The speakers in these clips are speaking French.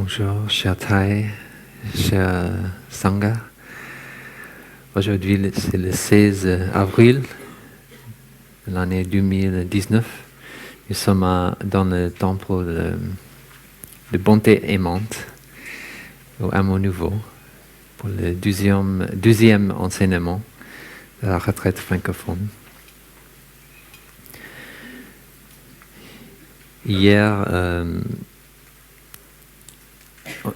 Bonjour, cher Thai, cher Sangha. Aujourd'hui, c'est le 16 avril de l'année 2019. Nous sommes dans le temple de Bonté Aimante, au Hameau Nouveau, pour le deuxième enseignement de la retraite francophone. Hier,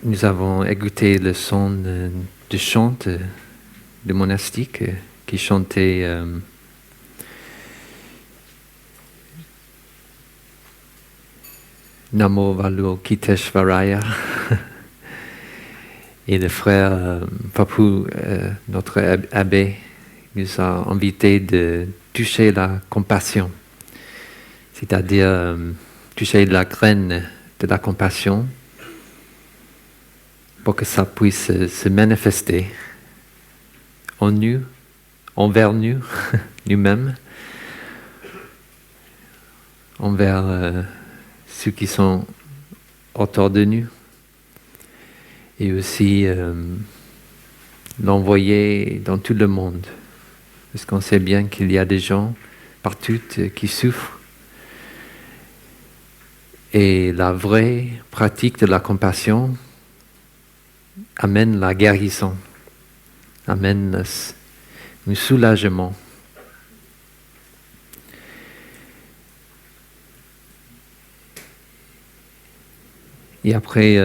nous avons écouté le son de chant de monastique qui chantait Namo Avalokiteshvaraya. Et le frère Papou, notre abbé, nous a invités de toucher la compassion, c'est-à-dire toucher la graine de la compassion pour que ça puisse se manifester en nous, envers nous, nous-mêmes, envers ceux qui sont autour de nous, et aussi l'envoyer dans tout le monde. Parce qu'on sait bien qu'il y a des gens partout qui souffrent. Et la vraie pratique de la compassion amène la guérison, amène le soulagement. Et après,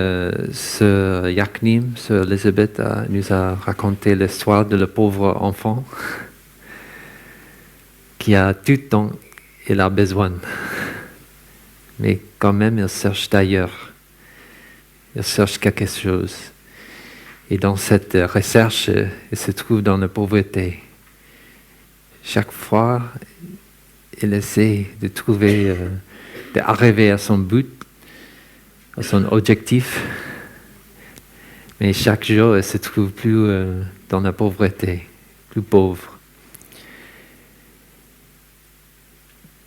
Sœur Yaknim, Sœur Elisabeth nous a raconté l'histoire de le pauvre enfant qui a tout dont il a besoin. Mais quand même, il cherche d'ailleurs. Il cherche quelque chose. Et dans cette recherche, il se trouve dans la pauvreté. Chaque fois, il essaie de trouver, d'arriver à son but, à son objectif. Mais chaque jour, il se trouve plus dans la pauvreté, plus pauvre.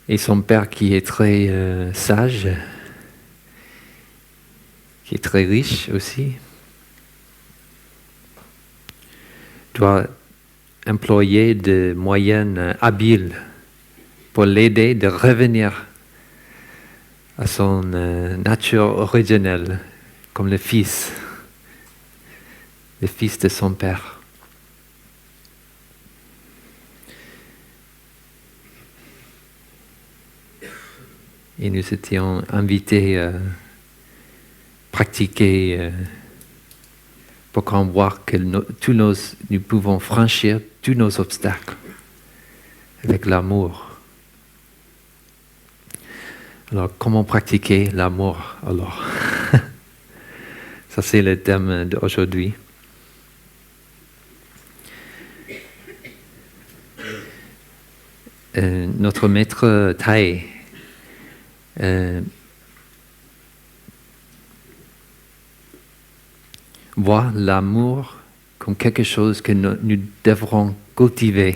Et son père, qui est très sage, qui est très riche aussi, doit employer des moyens habiles pour l'aider de revenir à son nature originelle, comme le fils de son père. Et nous étions invités à pratiquer pour qu'on voit que nous pouvons franchir tous nos obstacles avec l'amour. Alors, comment pratiquer l'amour alors? Ça, c'est le thème d'aujourd'hui. Notre maître Thai voit l'amour comme quelque chose que nous devrons cultiver.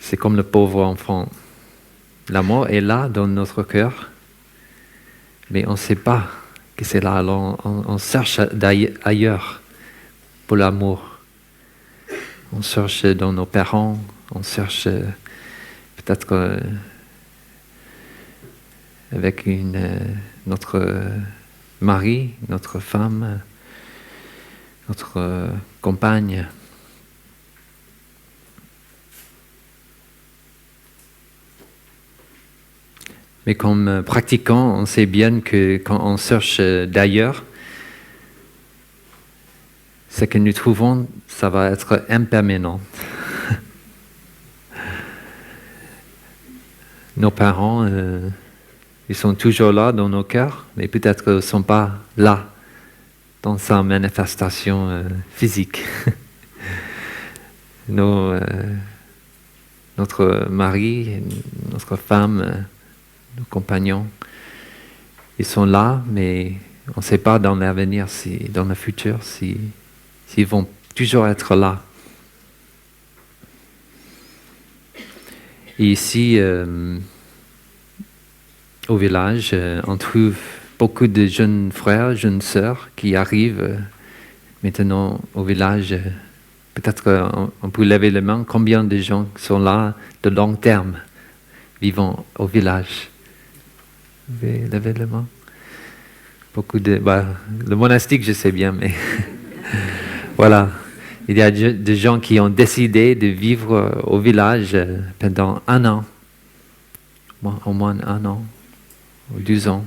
C'est comme le pauvre enfant. L'amour est là dans notre cœur, mais on ne sait pas que c'est là. Alors on cherche ailleurs pour l'amour. On cherche dans nos parents, on cherche peut-être avec notre mari, notre femme, notre compagne. Mais comme pratiquant, on sait bien que quand on cherche d'ailleurs, ce que nous trouvons, ça va être impermanent. Nos parents, ils sont toujours là dans nos cœurs, mais peut-être qu'ils ne sont pas là dans sa manifestation physique. Notre mari, notre femme, nos compagnons, ils sont là, mais on ne sait pas dans l'avenir, dans le futur, s'ils vont toujours être là. Et ici, au village, on trouve beaucoup de jeunes frères, jeunes sœurs qui arrivent maintenant au village. Peut-être on peut lever les mains. Combien de gens sont là de long terme, vivant au village? Vous pouvez lever les mains. Beaucoup de... le monastique, je sais bien, mais... voilà. Il y a des gens qui ont décidé de vivre au village pendant 1 an. Au moins 1 an. Ou 2 ans.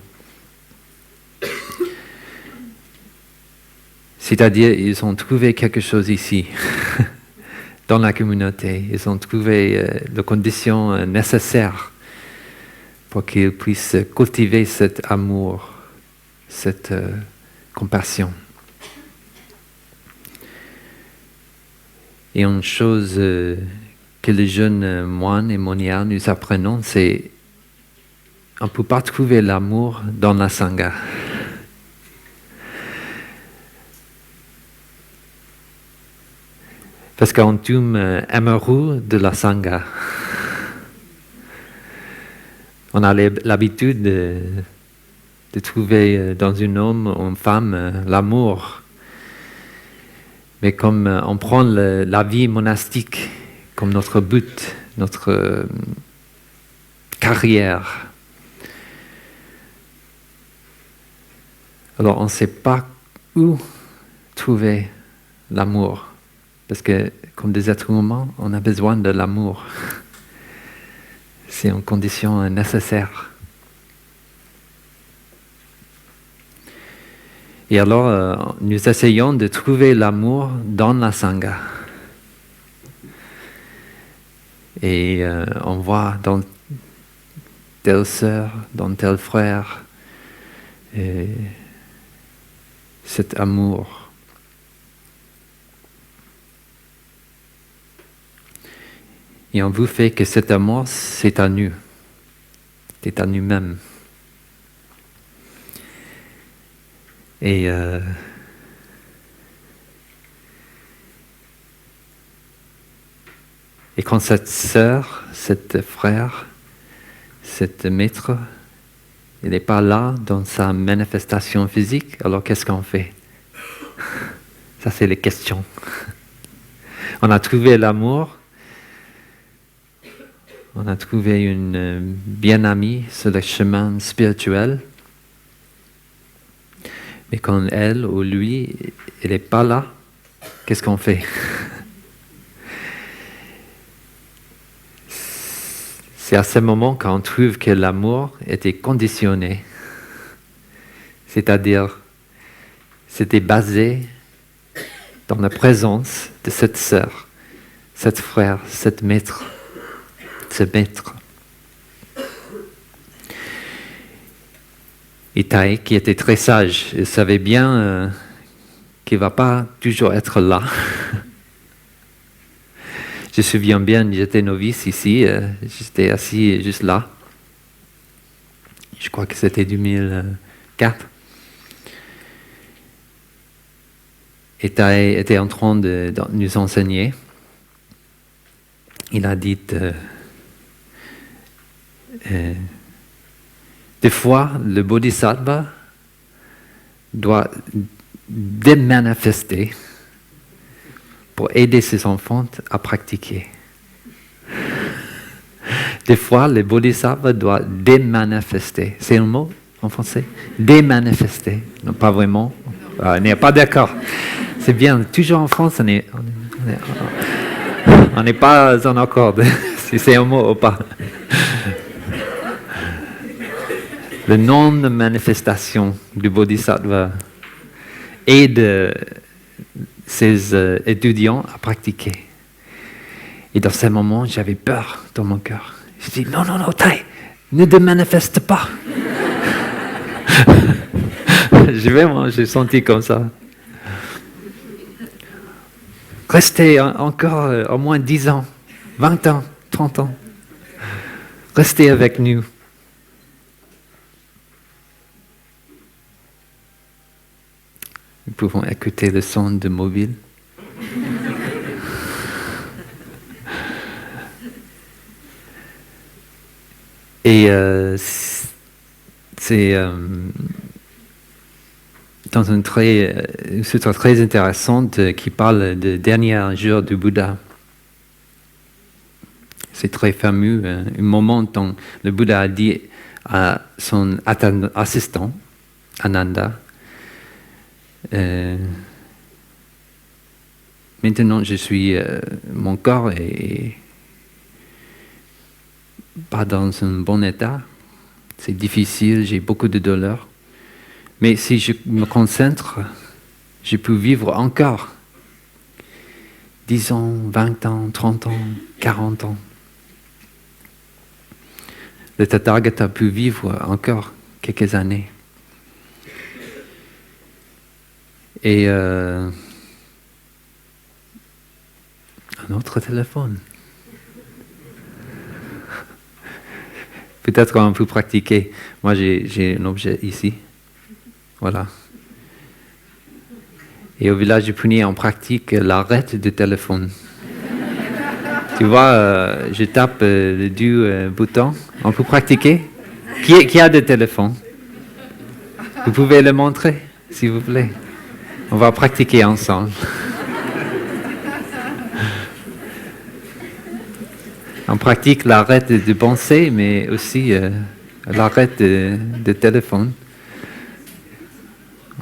C'est-à-dire, ils ont trouvé quelque chose ici, dans la communauté. Ils ont trouvé les conditions nécessaires pour qu'ils puissent cultiver cet amour, cette compassion. Et une chose que les jeunes moines et monières nous apprennent, c'est on ne peut pas trouver l'amour dans la Sangha. Parce qu'on tombe amoureux de la Sangha. On a l'habitude de trouver dans un homme ou une femme l'amour. Mais comme on prend la vie monastique comme notre but, notre carrière, alors on ne sait pas où trouver l'amour. Parce que comme des êtres humains, on a besoin de l'amour. C'est une condition nécessaire. Et alors, nous essayons de trouver l'amour dans la Sangha. Et on voit dans telle sœur, dans tel frère, cet amour. Et on vous fait que cet amour, c'est à nous. C'est à nous-mêmes. Et quand cette sœur, cette frère, cette maître, il n'est pas là dans sa manifestation physique, alors qu'est-ce qu'on fait? Ça, c'est les questions. On a trouvé l'amour. On a trouvé une bien-amie sur le chemin spirituel. Mais quand elle ou lui, elle n'est pas là, qu'est-ce qu'on fait? C'est à ce moment qu'on trouve que l'amour était conditionné. C'est-à-dire, c'était basé dans la présence de cette sœur, cette frère, cette maître, ce maître. Et Taï, qui était très sage, il savait bien qu'il ne va pas toujours être là. Je me souviens bien, j'étais novice ici, j'étais assis juste là. Je crois que c'était 2004. Et Taï était en train de nous enseigner. Il a dit... des fois, le bodhisattva doit démanifester pour aider ses enfants à pratiquer. Des fois, le bodhisattva doit démanifester. C'est un mot en français? Démanifester. Non, pas vraiment. On n'est pas d'accord. C'est bien. Toujours en France, on n'est pas en accord si c'est un mot ou pas. Le nom de manifestation du bodhisattva aide ses étudiants à pratiquer. Et dans ce moment, j'avais peur dans mon cœur. Je dis, non, Taï, ne te manifeste pas. J'ai senti comme ça. Restez encore au moins 10 ans, 20 ans, 30 ans. Restez avec nous. Nous pouvons écouter le son de mobile. Et C'est dans une sutra très intéressante qui parle du dernier jour du Bouddha. C'est très fameux, un moment où le Bouddha a dit à son assistant, Ananda, maintenant je suis, mon corps est pas dans un bon état, c'est difficile, j'ai beaucoup de douleurs, mais si je me concentre, je peux vivre encore 10 ans, 20 ans, 30 ans, 40 ans. Le Tathagata peut vivre encore quelques années. Et un autre téléphone. Peut-être qu'on peut pratiquer. Moi, j'ai un objet ici. Voilà. Et au village de Puni, on pratique l'arrêt du téléphone. Tu vois, je tape les deux boutons. On peut pratiquer. Qui a des téléphones? Vous pouvez le montrer, s'il vous plaît. On va pratiquer ensemble. On pratique l'arrêt de pensée, mais aussi l'arrêt de téléphone.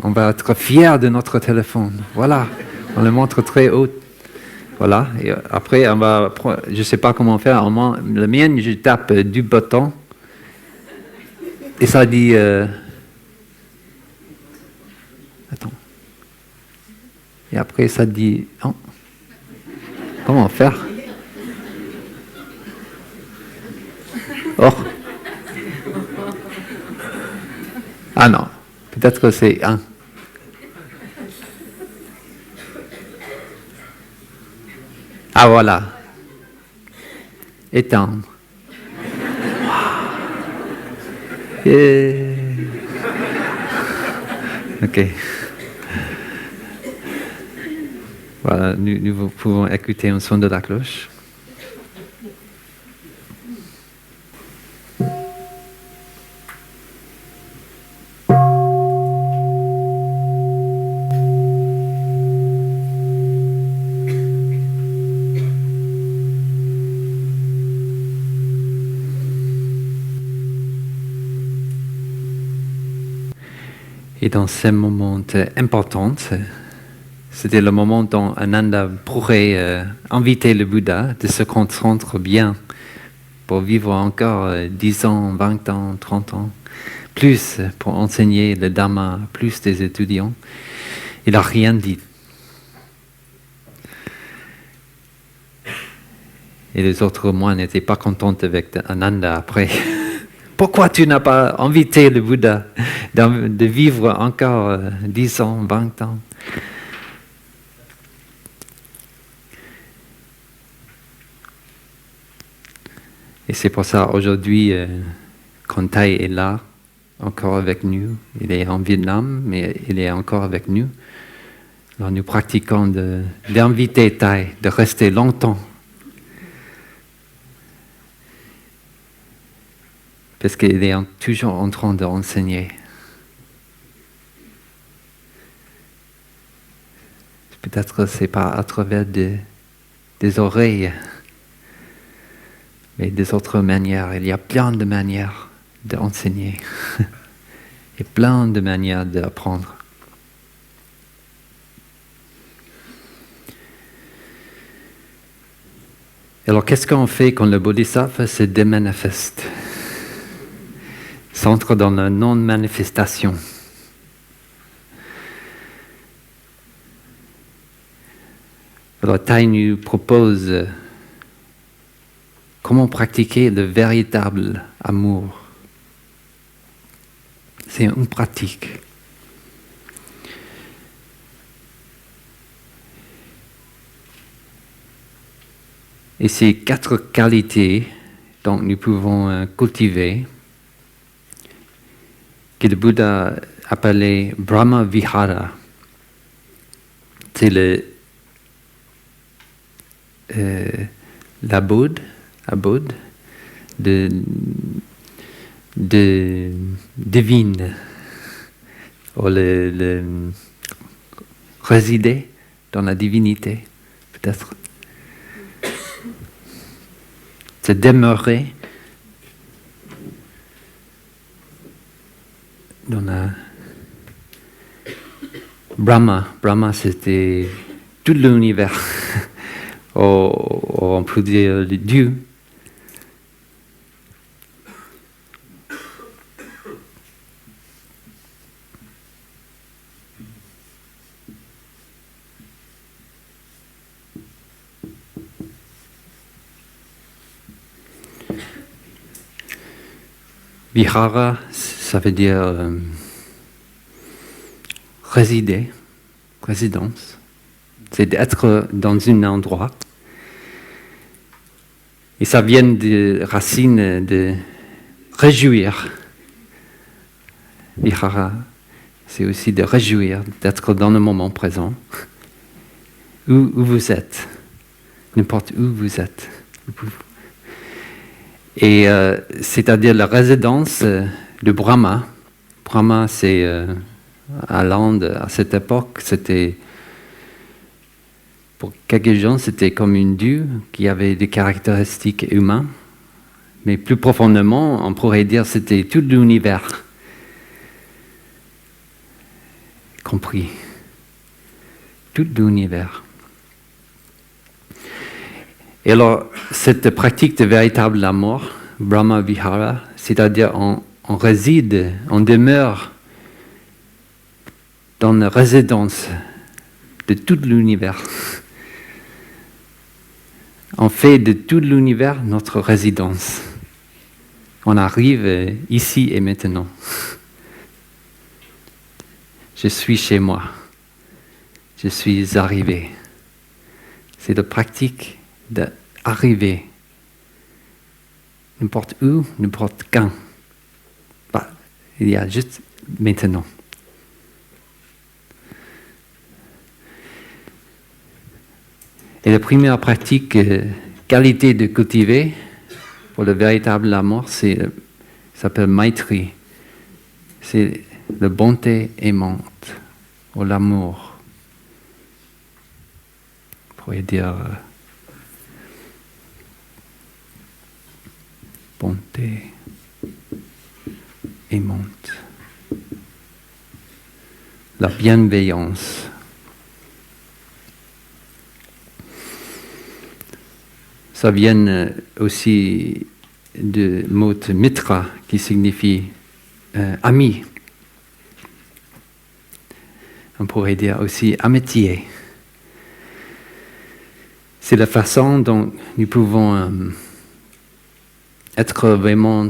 On va être fiers de notre téléphone. Voilà, on le montre très haut. Voilà, et après, je ne sais pas comment faire. Le mien, je tape du bouton. Et ça dit... Attends. Et après, ça dit... Oh. Comment faire? Oh. Ah non. Peut-être que c'est 1. Ah voilà. Éteindre. Et... Ok. Voilà, nous pouvons écouter un son de la cloche. Et dans ces moments importants, c'était le moment dont Ananda pourrait inviter le Bouddha de se concentrer bien pour vivre encore 10 ans, 20 ans, 30 ans, plus pour enseigner le Dhamma à plus des étudiants. Il n'a rien dit. Et les autres moines n'étaient pas contents avec Ananda après. Pourquoi tu n'as pas invité le Bouddha de vivre encore 10 ans, 20 ans? Et c'est pour ça, aujourd'hui, Kantai est là, encore avec nous. Il est en Vietnam, mais il est encore avec nous. Alors nous pratiquons d'inviter Thai, de rester longtemps. Parce qu'il est toujours en train d'enseigner. Peut-être que ce n'est pas à travers des oreilles, mais des autres manières. Il y a plein de manières d'enseigner et plein de manières d'apprendre. Alors, qu'est-ce qu'on fait quand le Bodhisattva se démanifeste? S'entre dans la non-manifestation. Alors, Thai nous propose comment pratiquer le véritable amour. C'est une pratique. Et ces 4 qualités dont nous pouvons cultiver, que le Bouddha appelait Brahma Vihara. C'est l'abode de divine, ou résider dans la divinité, peut-être. C'est demeurer dans la Brahma. Brahma, c'était tout l'univers. On peut dire le Dieu. Vihara, ça veut dire résider, résidence. C'est d'être dans un endroit. Et ça vient de racines de réjouir. Vihara, c'est aussi de réjouir, d'être dans le moment présent. Où vous êtes, n'importe où vous êtes. Et c'est-à-dire la résidence de Brahma. Brahma, c'est à l'Inde, à cette époque, c'était, pour quelques gens, c'était comme une dieu qui avait des caractéristiques humaines. Mais plus profondément, on pourrait dire que c'était tout l'univers compris. Tout l'univers. Et alors, cette pratique de véritable amour, Brahma Vihara, c'est-à-dire on réside, on demeure dans la résidence de tout l'univers. On fait de tout l'univers notre résidence. On arrive ici et maintenant. Je suis chez moi. Je suis arrivé. C'est la pratique d'arriver. N'importe où, n'importe quand. Bah, il y a juste maintenant. Et la première pratique, qualité de cultiver pour le véritable amour, ça s'appelle Maitri. C'est la bonté aimante, ou l'amour. On pourrait dire bonté aimante. La bienveillance. Ça vient aussi du mot mitra qui signifie ami. On pourrait dire aussi amitié. C'est la façon dont nous pouvons être vraiment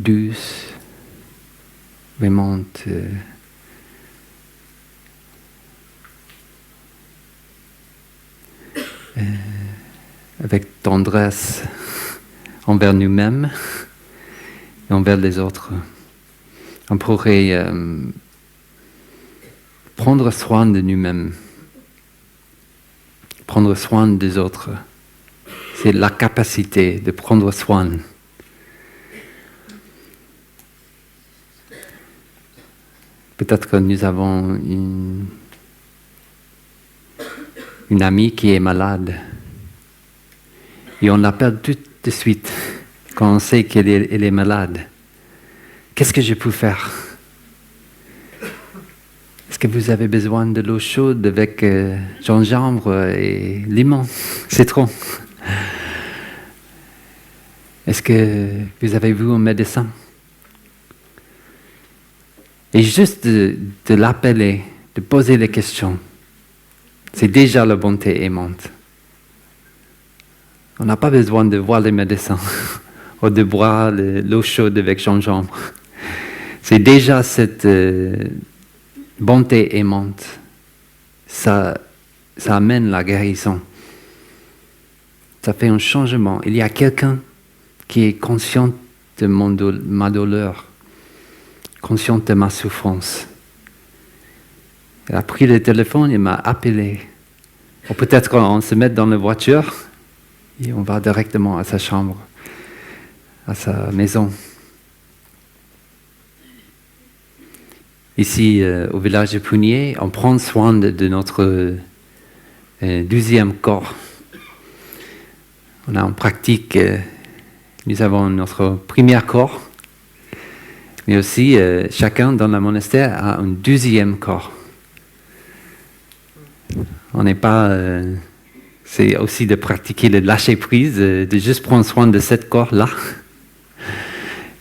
douce, vraiment avec tendresse envers nous-mêmes et envers les autres. On pourrait prendre soin de nous-mêmes, prendre soin des autres. C'est la capacité de prendre soin. Peut-être que nous avons une amie qui est malade. Et on l'appelle tout de suite quand on sait qu'elle est malade. Qu'est-ce que je peux faire? Est-ce que vous avez besoin de l'eau chaude avec gingembre et limon, citron? Est-ce que vous avez vu un médecin? Et juste de l'appeler, de poser les questions, c'est déjà la bonté aimante. On n'a pas besoin de voir les médecins ou de boire l'eau chaude avec gingembre. C'est déjà cette bonté aimante. Ça amène la guérison. Ça fait un changement. Il y a quelqu'un qui est conscient de ma douleur, conscient de ma souffrance. Il a pris le téléphone, il m'a appelé. Ou peut-être qu'on se met dans la voiture Et on va directement à sa chambre, à sa maison. Ici, au village de Punier, on prend soin de notre deuxième corps. On a en pratique, nous avons notre premier corps, mais aussi chacun dans le monastère a un deuxième corps. On n'est pas... c'est aussi de pratiquer le lâcher prise, de juste prendre soin de ce corps-là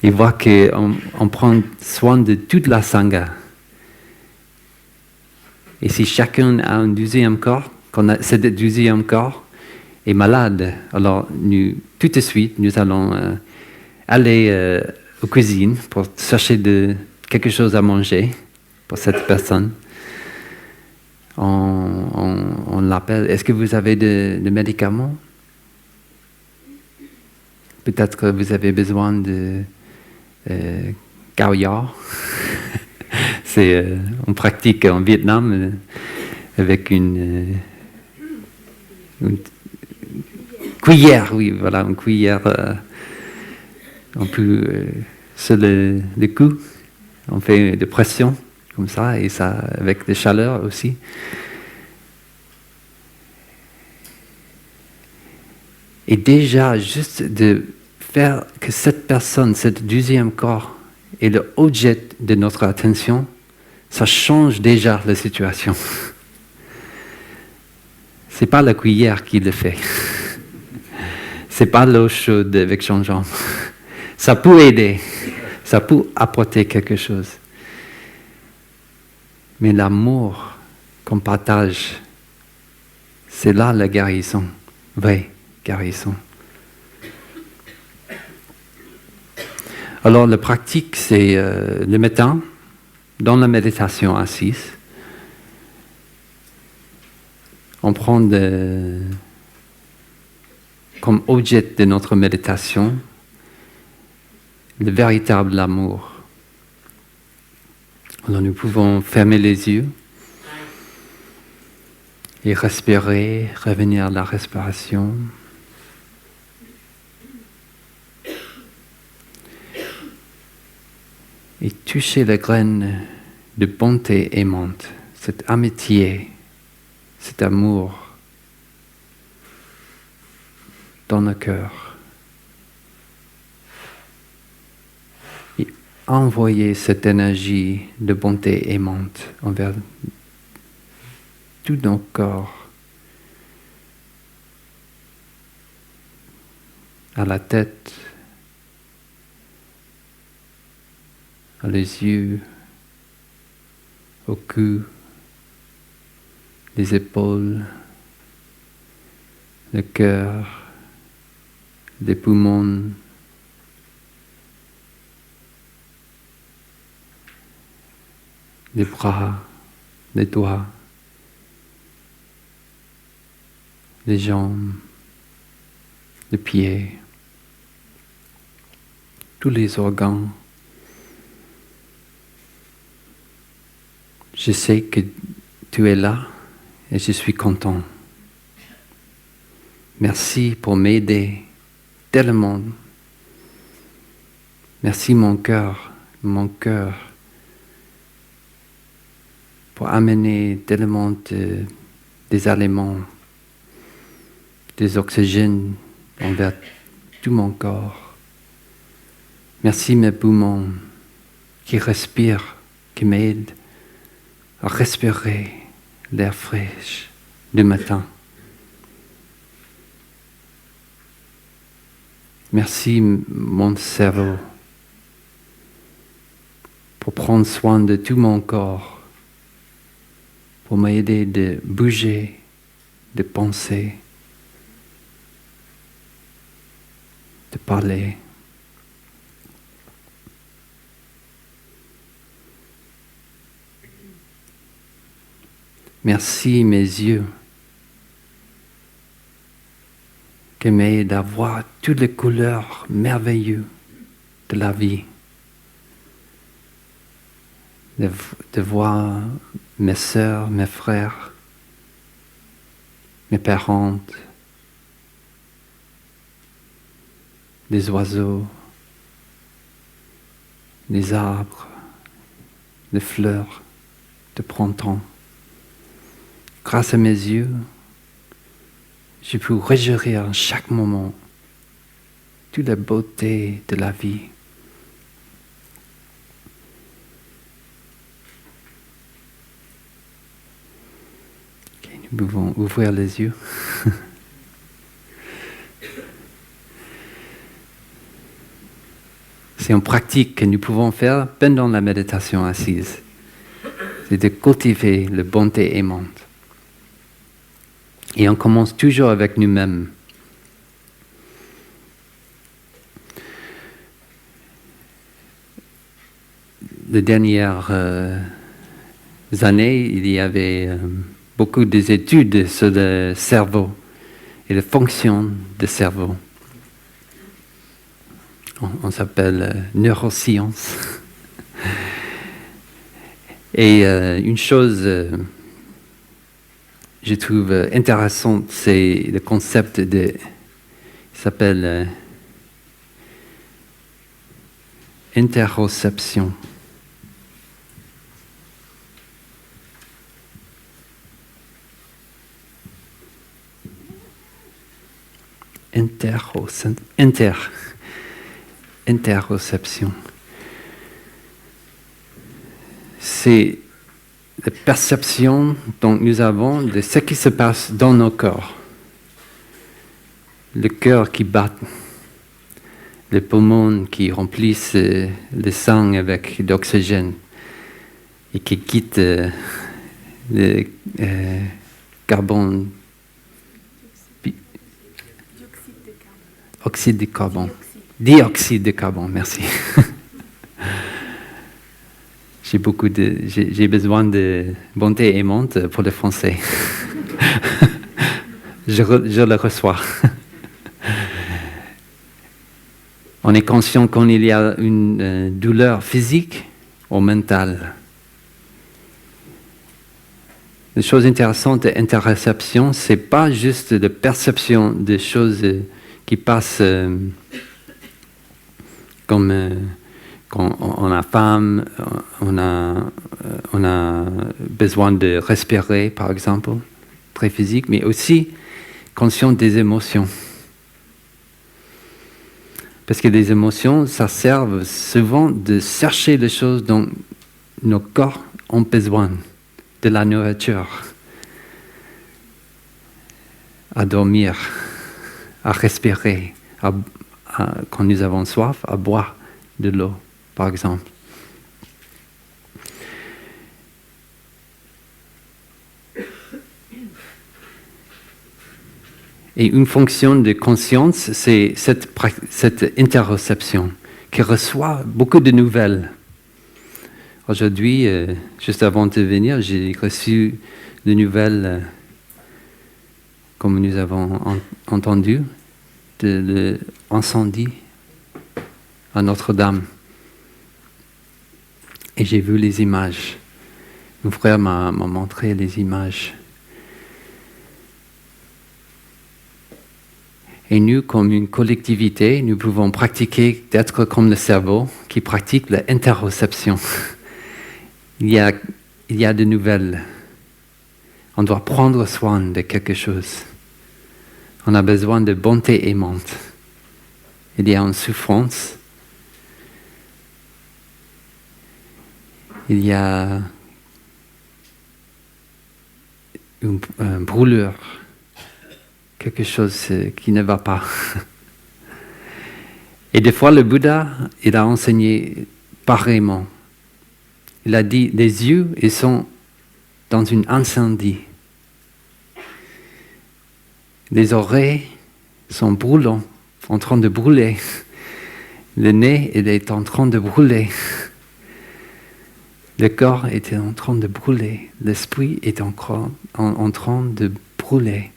et voir qu'on prend soin de toute la sangha. Et si chacun a un deuxième corps, quand ce deuxième corps est malade, alors tout de suite, nous allons aller aux cuisines pour chercher quelque chose à manger pour cette personne. On l'appelle, est-ce que vous avez des médicaments? Peut-être que vous avez besoin de caviar. On pratique en Vietnam avec une cuillère, oui, voilà, une cuillère un peu sur le cou. On fait de pression comme ça, et ça avec de chaleur aussi. Et déjà, juste de faire que cette personne, ce deuxième corps, est l'objet de notre attention, ça change déjà la situation. C'est pas la cuillère qui le fait. C'est pas l'eau chaude avec gingembre. Ça peut aider. Ça peut apporter quelque chose. Mais l'amour qu'on partage, c'est là la guérison, vraie guérison. Alors la pratique, c'est le matin, dans la méditation assise, on prend comme objet de notre méditation le véritable amour. Alors nous pouvons fermer les yeux et respirer, revenir à la respiration. Et toucher la graine de bonté aimante, cette amitié, cet amour dans le cœur. Et envoyer cette énergie de bonté aimante envers tout nos corps, à la tête, les yeux, au cou, les épaules, le cœur, les poumons, les bras, les doigts, les jambes, les pieds, tous les organes. Je sais que tu es là et je suis content. Merci pour m'aider tellement. Merci mon cœur, pour amener tellement des aliments, des oxygènes envers tout mon corps. Merci mes poumons qui respirent, qui m'aident à respirer l'air frais du matin. Merci mon cerveau pour prendre soin de tout mon corps, pour m'aider de bouger, de penser, de parler. Merci mes yeux qui m'aident à voir toutes les couleurs merveilleuses de la vie. De voir mes sœurs, mes frères, mes parents, les oiseaux, les arbres, les fleurs de printemps. Grâce à mes yeux, je peux réjouir en chaque moment toute la beauté de la vie. Okay, nous pouvons ouvrir les yeux. C'est une pratique que nous pouvons faire pendant la méditation assise. C'est de cultiver la bonté aimante. Et on commence toujours avec nous-mêmes. Les dernières années, il y avait beaucoup d'études sur le cerveau et la fonction du cerveau. On s'appelle neurosciences. Et une chose je trouve intéressante, c'est le concept il s'appelle interoception. Interoception. C'est la perception dont nous avons de ce qui se passe dans nos corps. Le cœur qui bat, les poumons qui remplissent le sang avec d'oxygène et qui quittent le carbone. Oxyde de carbone. Dioxyde de carbone, merci. J'ai besoin de bonté aimante pour le français. je le reçois. On est conscient qu'il y a une douleur physique ou mentale. La chose intéressante de l'interoception, c'est pas juste la perception des choses qui passent comme quand on a faim, on a besoin de respirer, par exemple, très physique, mais aussi conscient des émotions. Parce que les émotions, ça sert souvent de chercher les choses dont nos corps ont besoin, de la nourriture, à dormir, à respirer, quand nous avons soif, à boire de l'eau, par exemple. Et une fonction de conscience, c'est cette interoception qui reçoit beaucoup de nouvelles. Aujourd'hui, juste avant de venir, j'ai reçu des nouvelles, comme nous avons entendu, de l'incendie à Notre-Dame. Et j'ai vu les images. Mon frère m'a montré les images. Et nous, comme une collectivité, nous pouvons pratiquer d'être comme le cerveau qui pratique l'interoception. Il y a de nouvelles. On doit prendre soin de quelque chose. On a besoin de bonté aimante. Il y a une souffrance. Il y a une brûlure. Quelque chose qui ne va pas. Et des fois, le Bouddha, il a enseigné pareillement. Il a dit, les yeux, ils sont dans un incendie. Les oreilles sont brûlantes, en train de brûler. Le nez, il est en train de brûler. Le corps est en train de brûler. L'esprit est en train de brûler.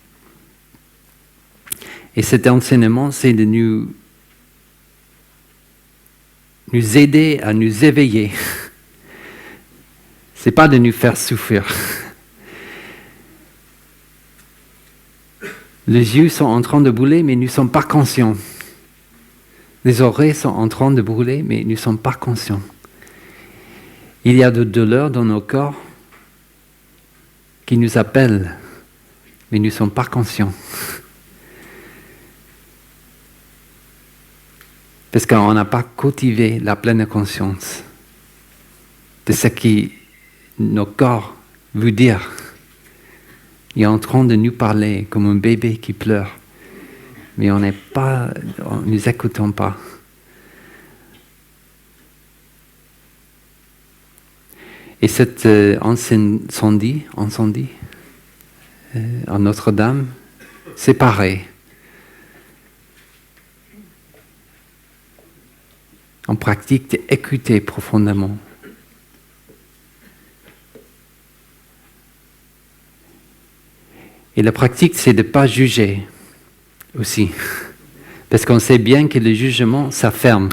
Et cet enseignement, c'est de nous aider à nous éveiller. C'est pas de nous faire souffrir. Les yeux sont en train de brûler, mais nous ne sommes pas conscients. Les oreilles sont en train de brûler, mais nous ne sommes pas conscients. Il y a de douleurs dans nos corps qui nous appellent, mais nous ne sommes pas conscients. Parce qu'on n'a pas cultivé la pleine conscience de ce que nos corps veulent dire. Il est en train de nous parler comme un bébé qui pleure. Mais on nous écoutons pas. Et cet incendie à Notre-Dame, c'est pareil. On pratique d'écouter profondément. Et la pratique, c'est de ne pas juger aussi. Parce qu'on sait bien que le jugement, ça ferme.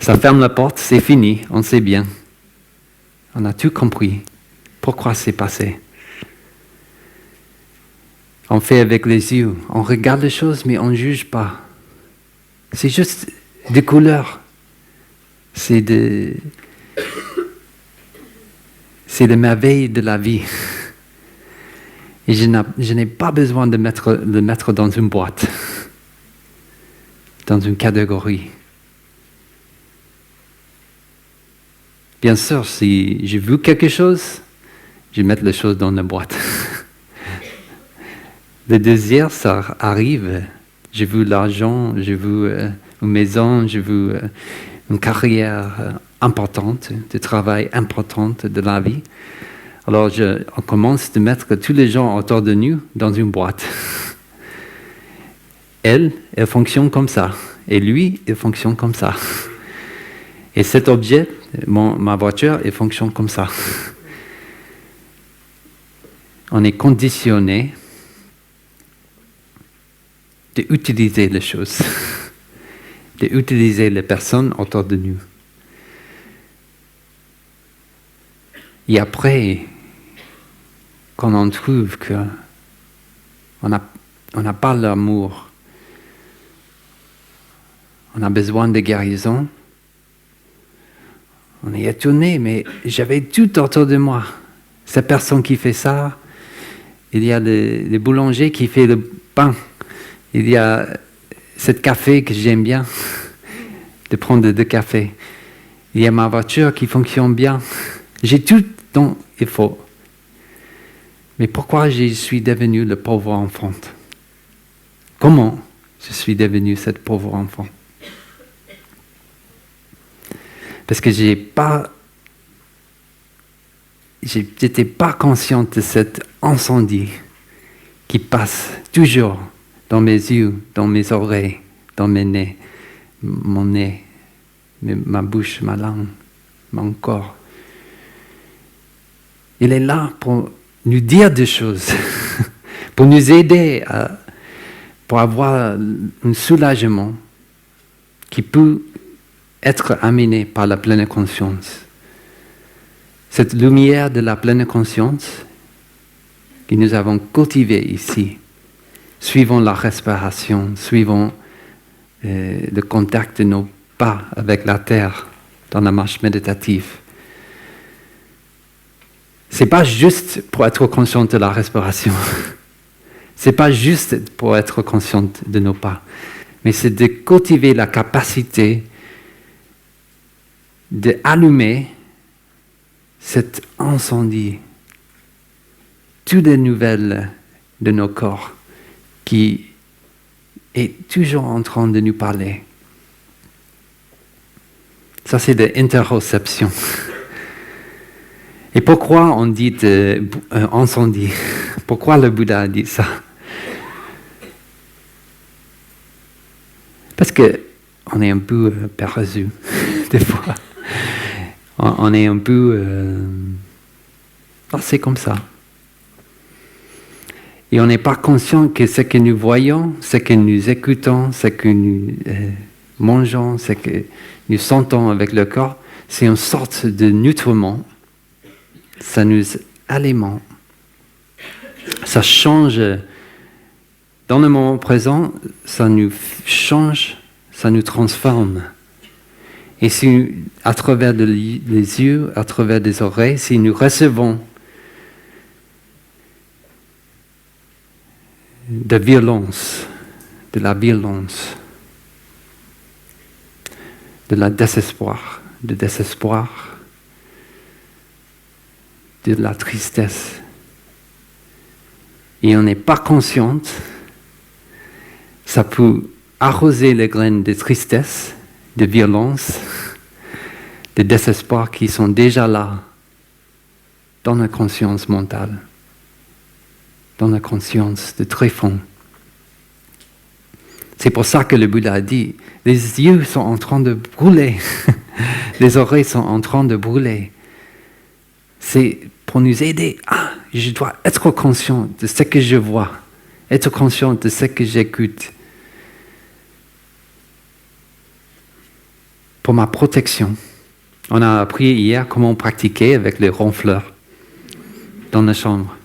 Ça ferme la porte, c'est fini, on sait bien. On a tout compris. Pourquoi c'est passé? On fait avec les yeux. On regarde les choses, mais on ne juge pas. C'est juste des couleurs. C'est des merveilles de la vie. Et je n'ai pas besoin de le mettre dans une boîte, dans une catégorie. Bien sûr, si j'ai vu quelque chose, je vais mettre les choses dans la boîte. Le désir, ça arrive. J'ai vu l'argent, j'ai vu une maison, j'ai vu une carrière importante, du travail important de la vie. Alors, on commence à mettre tous les gens autour de nous dans une boîte. Elle fonctionne comme ça. Et lui, il fonctionne comme ça. Et cet objet, ma voiture, elle fonctionne comme ça. On est conditionné d'utiliser les choses, d'utiliser les personnes autour de nous. Et après, quand on trouve qu'on n'a pas l'amour, on a besoin de guérison, on est étonné, mais j'avais tout autour de moi. Cette personne qui fait ça, il y a le boulanger qui fait le pain, il y a ce café que j'aime bien, de prendre deux cafés. Il y a ma voiture qui fonctionne bien. J'ai tout dont il faut. Mais pourquoi je suis devenu le pauvre enfant? Comment je suis devenu cette pauvre enfant? Parce que j'étais pas conscient de cet incendie qui passe toujours dans mes yeux, dans mes oreilles, dans mes nez, mon nez, ma bouche, ma langue, mon corps. Il est là pour nous dire des choses, pour nous aider, pour avoir un soulagement qui peut être amené par la pleine conscience. Cette lumière de la pleine conscience que nous avons cultivée ici, suivant la respiration, suivant le contact de nos pas avec la terre dans la marche méditative. C'est pas juste pour être conscient de la respiration. C'est pas juste pour être conscient de nos pas. Mais c'est de cultiver la capacité d'allumer cet incendie. Toutes les nouvelles de nos corps qui est toujours en train de nous parler. Ça, c'est de l'interoception. Et pourquoi on dit incendie? Pourquoi le Bouddha a dit ça? Parce qu'on est un peu perdu, des fois. On est un peu... c'est comme ça. Et on n'est pas conscient que ce que nous voyons, ce que nous écoutons, ce que nous mangeons, ce que nous sentons avec le corps, c'est une sorte de nutriment. Ça nous alimente. Ça change. Dans le moment présent, ça nous change ça nous transforme. Et si, à travers les yeux, à travers les oreilles, si nous recevons de la violence, de la désespoir, de la tristesse, et on n'est pas consciente, ça peut arroser les graines de tristesse, de violence, de désespoir qui sont déjà là dans la conscience mentale, dans la conscience de très fond. C'est pour ça que le Bouddha a dit, les yeux sont en train de brûler, les oreilles sont en train de brûler. C'est pour nous aider. Je dois être conscient de ce que je vois, être conscient de ce que j'écoute. Pour ma protection. On a appris hier comment pratiquer avec les ronfleurs dans la chambre.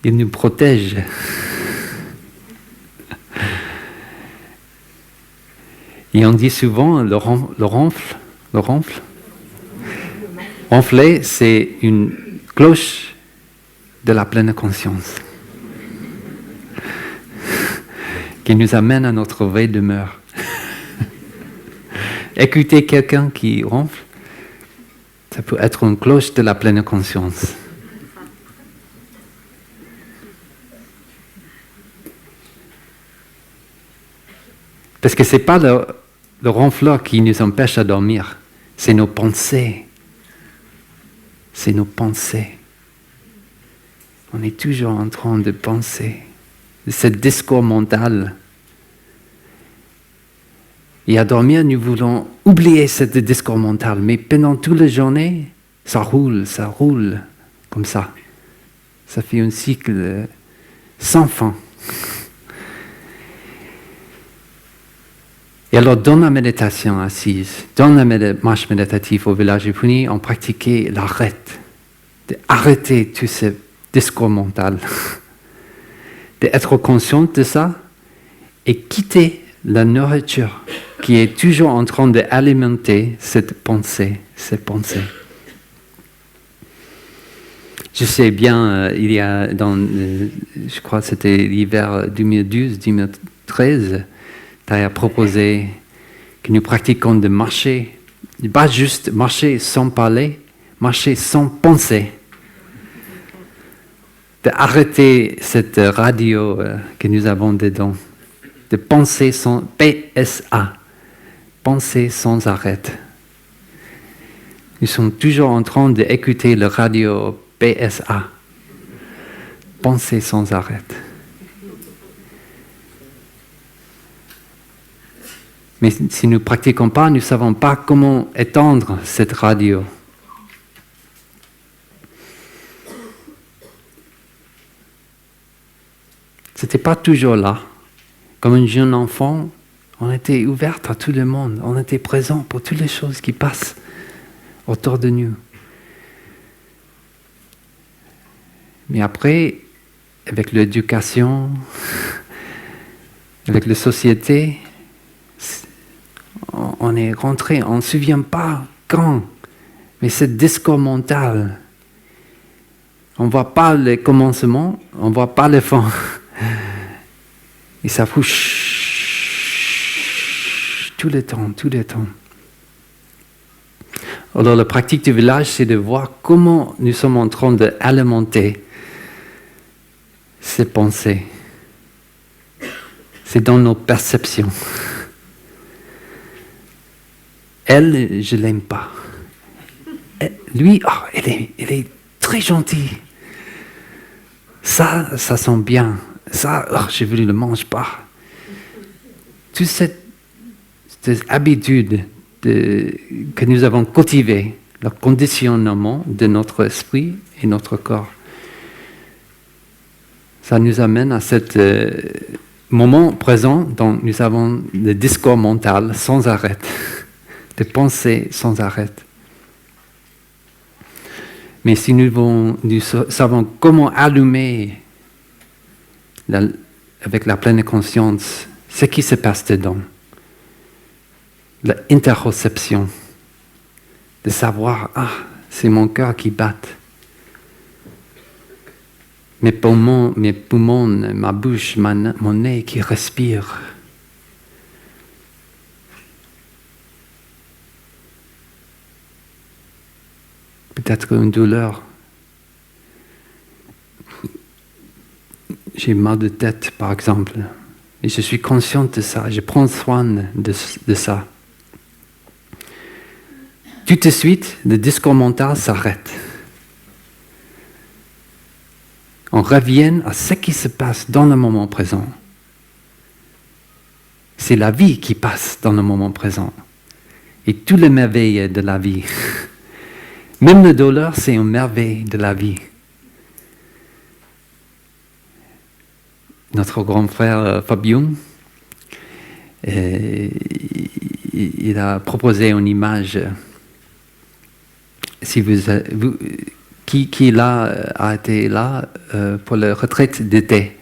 Ils nous protègent. Et on dit souvent le ronfle. Ronfler, c'est une cloche de la pleine conscience qui nous amène à notre veille demeure. Écouter quelqu'un qui ronfle, ça peut être une cloche de la pleine conscience. Parce que ce n'est pas le ronfleur qui nous empêche de dormir, c'est nos pensées. C'est nos pensées. On est toujours en train de penser. Ce discours mental. Et à dormir, nous voulons oublier ce discours mental. Mais pendant toute la journée, ça roule comme ça. Ça fait un cycle sans fin. Et alors, dans la méditation assise, dans la marche méditative au village de Puni, on pratiquait l'arrêt, d'arrêter tout ce discours mental, d'être conscient de ça et quitter la nourriture qui est toujours en train d'alimenter cette pensée, ces pensées. Je sais bien, il y a je crois que c'était l'hiver 2012-2013, tu as proposé que nous pratiquions de marcher, pas juste marcher sans parler, marcher sans penser. D'arrêter cette radio que nous avons dedans, de penser sans PSA, penser sans arrêt. Nous sommes toujours en train d'écouter le radio PSA, penser sans arrêt. Mais si nous ne pratiquons pas, nous ne savons pas comment étendre cette radio. Ce n'était pas toujours là. Comme un jeune enfant, on était ouvert à tout le monde. On était présent pour toutes les choses qui passent autour de nous. Mais après, avec l'éducation, avec la société, on est rentré, on ne se souvient pas quand, mais ce discours mental, on ne voit pas le commencement, on ne voit pas le fond. Et ça fout tout le temps. Alors la pratique du village, c'est de voir comment nous sommes en train d'alimenter ces pensées. C'est dans nos perceptions. Elle, je ne l'aime pas. Lui, il est très gentil. Ça sent bien. Ça, je ne le mange pas. Toute cette habitude que nous avons cultivée, le conditionnement de notre esprit et notre corps, ça nous amène à ce moment présent dont nous avons le discours mental sans arrêt. De penser sans arrêt. Mais si nous savons comment allumer avec la pleine conscience ce qui se passe dedans. L'interoception. De savoir, c'est mon cœur qui bat. Mes poumons, ma bouche, mon nez qui respire. Peut-être une douleur. J'ai mal de tête, par exemple. Et je suis consciente de ça. Je prends soin de ça. Tout de suite, le discours mental s'arrête. On revient à ce qui se passe dans le moment présent. C'est la vie qui passe dans le moment présent. Et toutes les merveilles de la vie. Même la douleur, c'est une merveille de la vie. Notre grand frère Fabien, il a proposé une image. Si qui là a été là pour la retraite d'été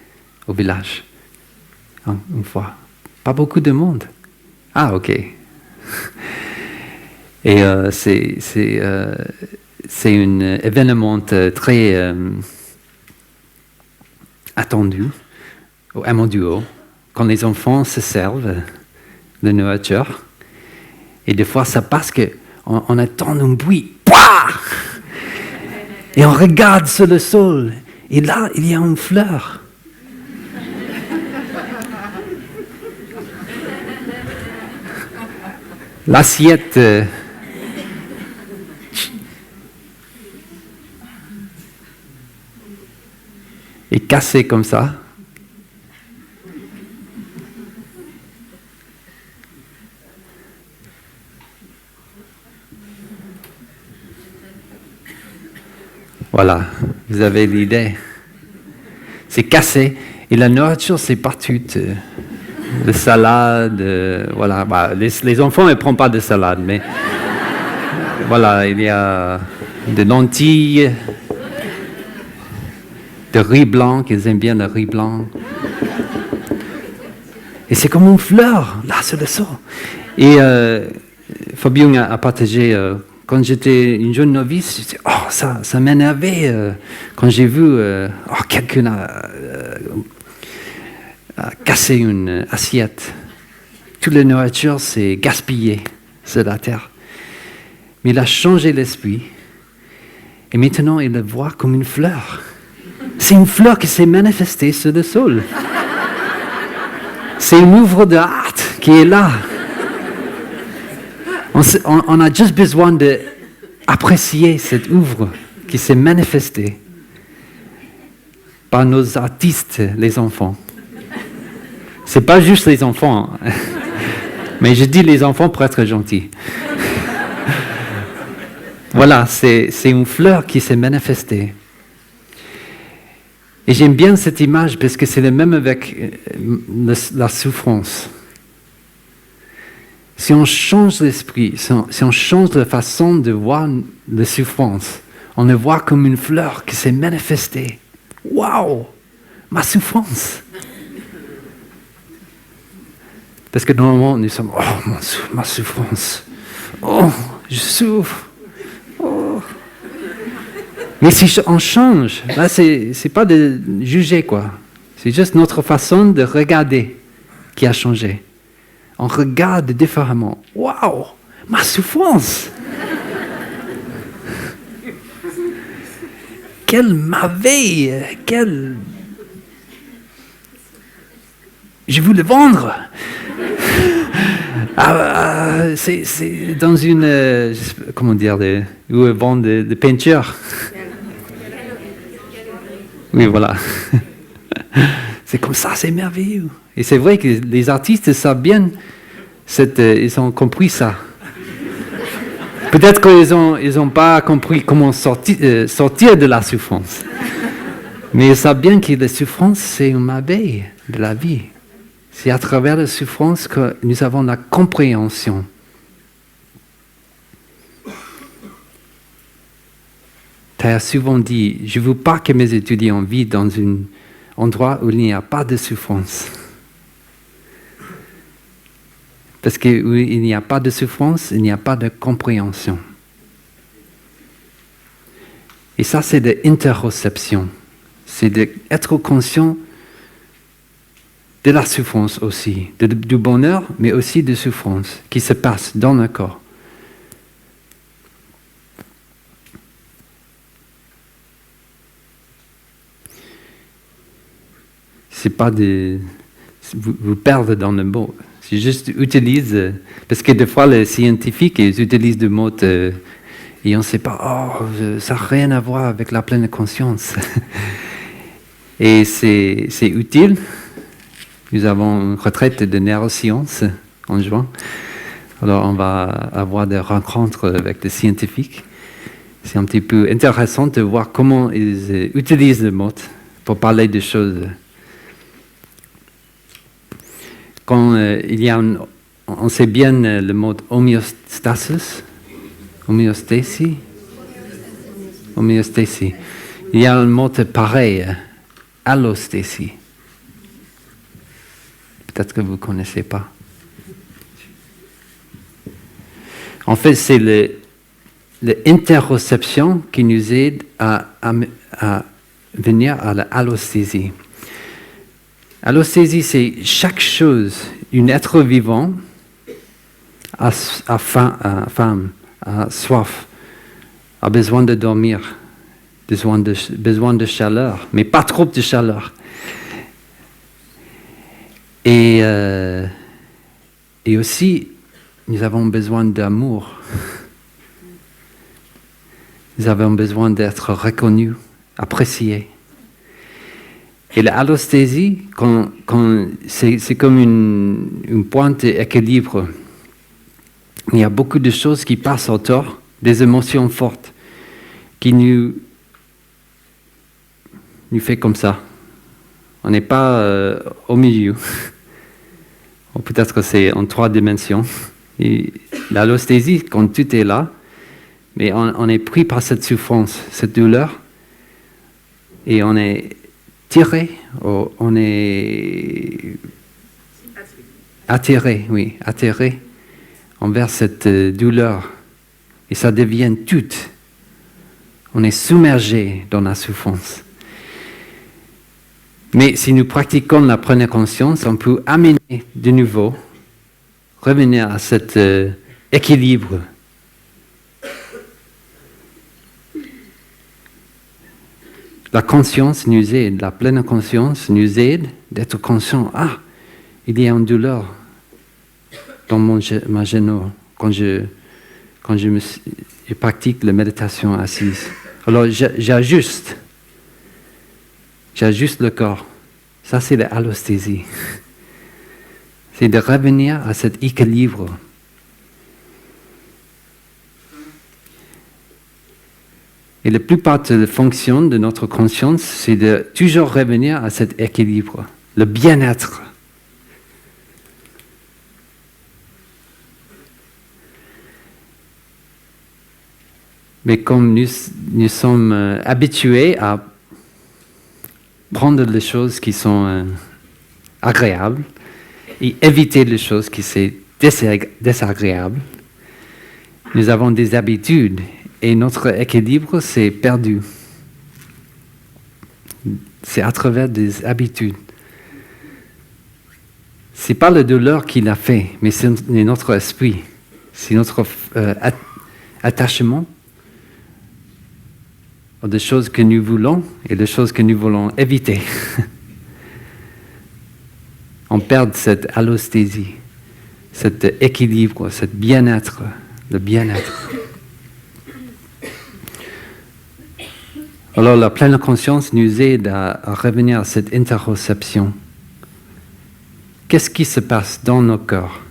au village, une fois. Pas beaucoup de monde. Ah, ok. Et c'est un événement très attendu à mon duo, quand les enfants se servent de nourriture. Et des fois, ça passe qu'on attend un bruit. Pouah! Et on regarde sur le sol. Et là, il y a une fleur. L'assiette est cassée comme ça. Voilà, vous avez l'idée. C'est cassé et la nourriture c'est partout. De salade, voilà. Bah, les enfants ne prennent pas de salade, mais voilà, il y a des lentilles, de riz blanc, ils aiment bien le riz blanc. Et c'est comme une fleur, là, sur le sol. Et Fabien a partagé, quand j'étais une jeune novice, ça m'énervait quand j'ai vu quelqu'un a cassé une assiette. Toute la nourriture, c'est gaspillé sur la terre. Mais il a changé l'esprit. Et maintenant, il le voit comme une fleur. C'est une fleur qui s'est manifestée sur le sol. C'est une œuvre d'art qui est là. On a juste besoin d'apprécier cette œuvre qui s'est manifestée par nos artistes, les enfants. C'est pas juste les enfants, hein. Mais je dis les enfants pour être gentils. Voilà, c'est une fleur qui s'est manifestée. Et j'aime bien cette image parce que c'est le même avec la souffrance. Si on change l'esprit, si on change la façon de voir la souffrance, on le voit comme une fleur qui s'est manifestée. Waouh, ma souffrance. Parce que normalement, nous sommes, ma souffrance. Oh, je souffre. Oh. Mais si on change, là, c'est pas de juger, quoi. C'est juste notre façon de regarder qui a changé. On regarde différemment. Waouh, ma souffrance. Quelle merveille, quelle... Je veux le vendre. C'est dans une... comment dire, où ils vendent des peintures. Oui, voilà. C'est comme ça, c'est merveilleux. Et c'est vrai que les artistes savent bien, ils ont compris ça. Peut-être qu'ils n'ont pas compris comment sortir de la souffrance. Mais ils savent bien que la souffrance, c'est une merveille de la vie. C'est à travers la souffrance que nous avons la compréhension. Tu as souvent dit, je ne veux pas que mes étudiants vivent dans un endroit où il n'y a pas de souffrance. Parce qu'il n'y a pas de souffrance, il n'y a pas de compréhension. Et ça, c'est de l'interoception. C'est d'être conscient de la souffrance aussi, du bonheur, mais aussi de souffrance qui se passe dans le corps. C'est pas vous perdre dans le mot. C'est juste utilise, parce que des fois les scientifiques ils utilisent des mots et on ne sait pas, ça n'a rien à voir avec la pleine conscience. Et c'est utile. Nous avons une retraite de neurosciences en juin. Alors on va avoir des rencontres avec des scientifiques. C'est un petit peu intéressant de voir comment ils utilisent le mot pour parler de choses. Quand il y a on sait bien le mot homéostasie. Il y a un mot pareil, allostasie. Peut-être que vous ne connaissez pas. En fait, c'est l'interoception qui nous aide à venir à l'allostasie. Allosthésie, c'est chaque chose, un être vivant a faim, a soif, a besoin de dormir, besoin de chaleur, mais pas trop de chaleur. Et aussi, nous avons besoin d'amour. Nous avons besoin d'être reconnus, appréciés. Et l'allosthésie, c'est comme une pointe d'équilibre. Il y a beaucoup de choses qui passent autour, des émotions fortes, qui nous fait comme ça. On n'est pas au milieu. Ou peut-être que c'est en 3 dimensions. Et l'allosthésie, quand tout est là, mais on est pris par cette souffrance, cette douleur, et on est tiré, on est attiré envers cette douleur. Et ça devient tout. On est submergé dans la souffrance. Mais si nous pratiquons la pleine conscience, on peut amener de nouveau, revenir à cet équilibre. La conscience nous aide, la pleine conscience nous aide d'être conscient. Il y a une douleur dans ma genou quand je pratique la méditation assise. Alors j'ajuste le corps. Ça c'est l'allosthésie. C'est de revenir à cet équilibre. Et la plupart des fonctions de notre conscience, c'est de toujours revenir à cet équilibre, le bien-être. Mais comme nous sommes habitués à prendre les choses qui sont agréables et éviter les choses qui sont désagréables, nous avons des habitudes. Et notre équilibre, c'est perdu. C'est à travers des habitudes. Ce n'est pas la douleur qui l'a fait, mais c'est notre esprit. C'est notre attachement aux des choses que nous voulons et des choses que nous voulons éviter. On perd cette allosthésie, cet équilibre, ce bien-être, le bien-être. Alors la pleine conscience nous aide à revenir à cette interoception. Qu'est-ce qui se passe dans nos corps,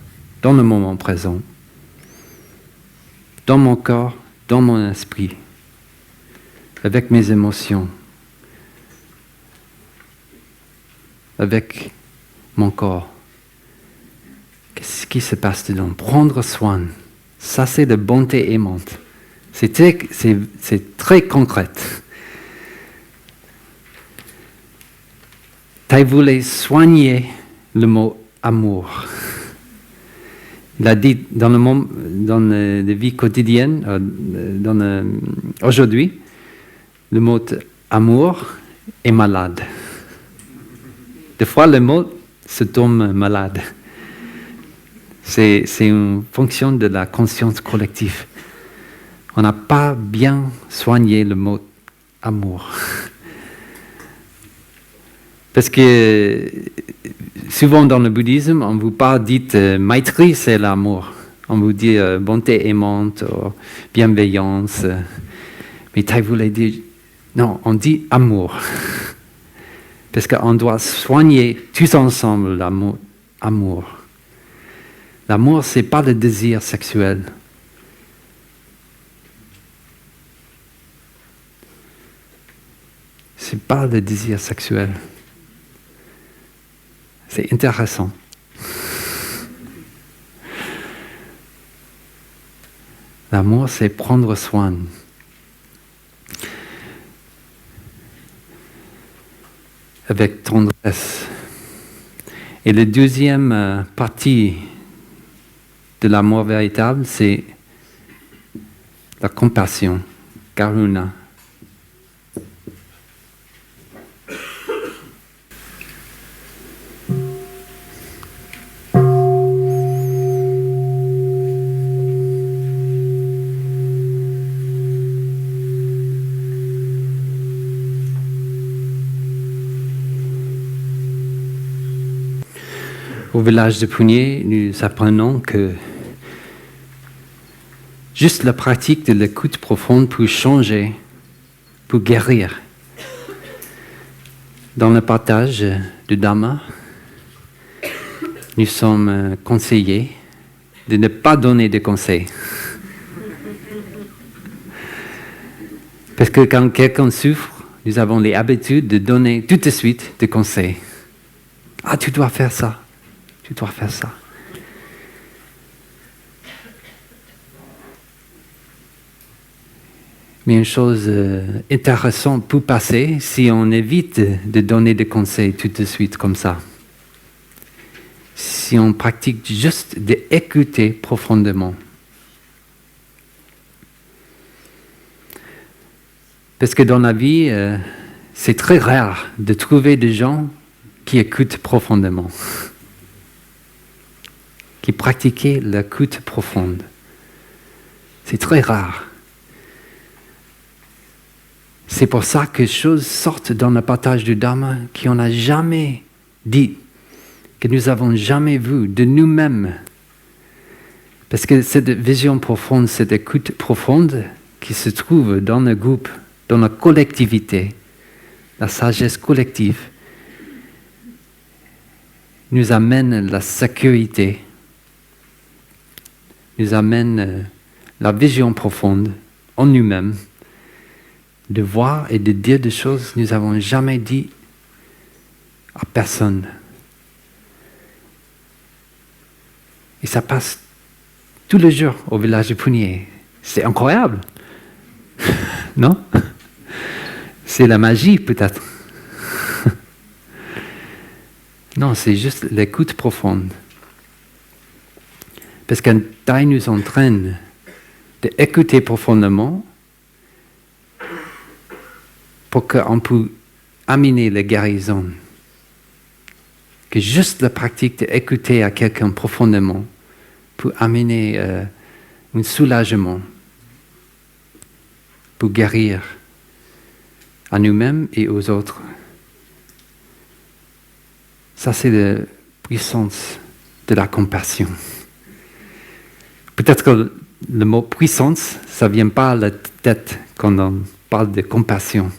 dans le moment présent, dans mon corps, dans mon esprit, avec mes émotions, avec mon corps? Qu'est-ce qui se passe dedans? Prendre soin, ça c'est la bonté aimante. C'est très concret. Tu voulais soigner le mot amour. Il a dit dans la vie quotidienne, aujourd'hui, le mot amour est malade. Des fois, le mot se tombe malade. C'est une fonction de la conscience collective. On n'a pas bien soigné le mot amour. Parce que souvent dans le bouddhisme, on ne vous pas dit maîtrise, c'est l'amour. On vous dit bonté aimante, bienveillance. Mais Thay voulait dire, non, on dit amour. Parce qu'on doit soigner tous ensemble l'amour. L'amour, ce n'est pas le désir sexuel. Ce n'est pas le désir sexuel. C'est intéressant. L'amour, c'est prendre soin. Avec tendresse. Et la deuxième partie de l'amour véritable, c'est la compassion, karuna. Au village de Punier, nous apprenons que juste la pratique de l'écoute profonde peut changer, peut guérir. Dans le partage du Dhamma, nous sommes conseillés de ne pas donner de conseils. Parce que quand quelqu'un souffre, nous avons l'habitude de donner tout de suite des conseils. Ah, tu dois faire ça. Tu dois faire ça. Mais une chose intéressante peut passer si on évite de donner des conseils tout de suite comme ça. Si on pratique juste d'écouter profondément. Parce que dans la vie, c'est très rare de trouver des gens qui écoutent profondément. Qui pratiquaient l'écoute profonde. C'est très rare. C'est pour ça que choses sortent dans le partage du Dhamma qu'on n'a jamais dit, que nous n'avons jamais vu de nous-mêmes. Parce que cette vision profonde, cette écoute profonde qui se trouve dans le groupe, dans la collectivité, la sagesse collective, nous amène la sécurité, nous amène la vision profonde en nous-mêmes, de voir et de dire des choses que nous n'avons jamais dit à personne. Et ça passe tous les jours au village de Punier. C'est incroyable. Non? C'est la magie peut-être. Non, c'est juste l'écoute profonde. Parce qu'un Thay nous entraîne d'écouter profondément pour qu'on puisse amener la guérison. Que juste la pratique d'écouter à quelqu'un profondément peut amener un soulagement, pour guérir à nous-mêmes et aux autres. Ça, c'est la puissance de la compassion. Peut-être que le mot puissance, ça ne vient pas à la tête quand on parle de compassion.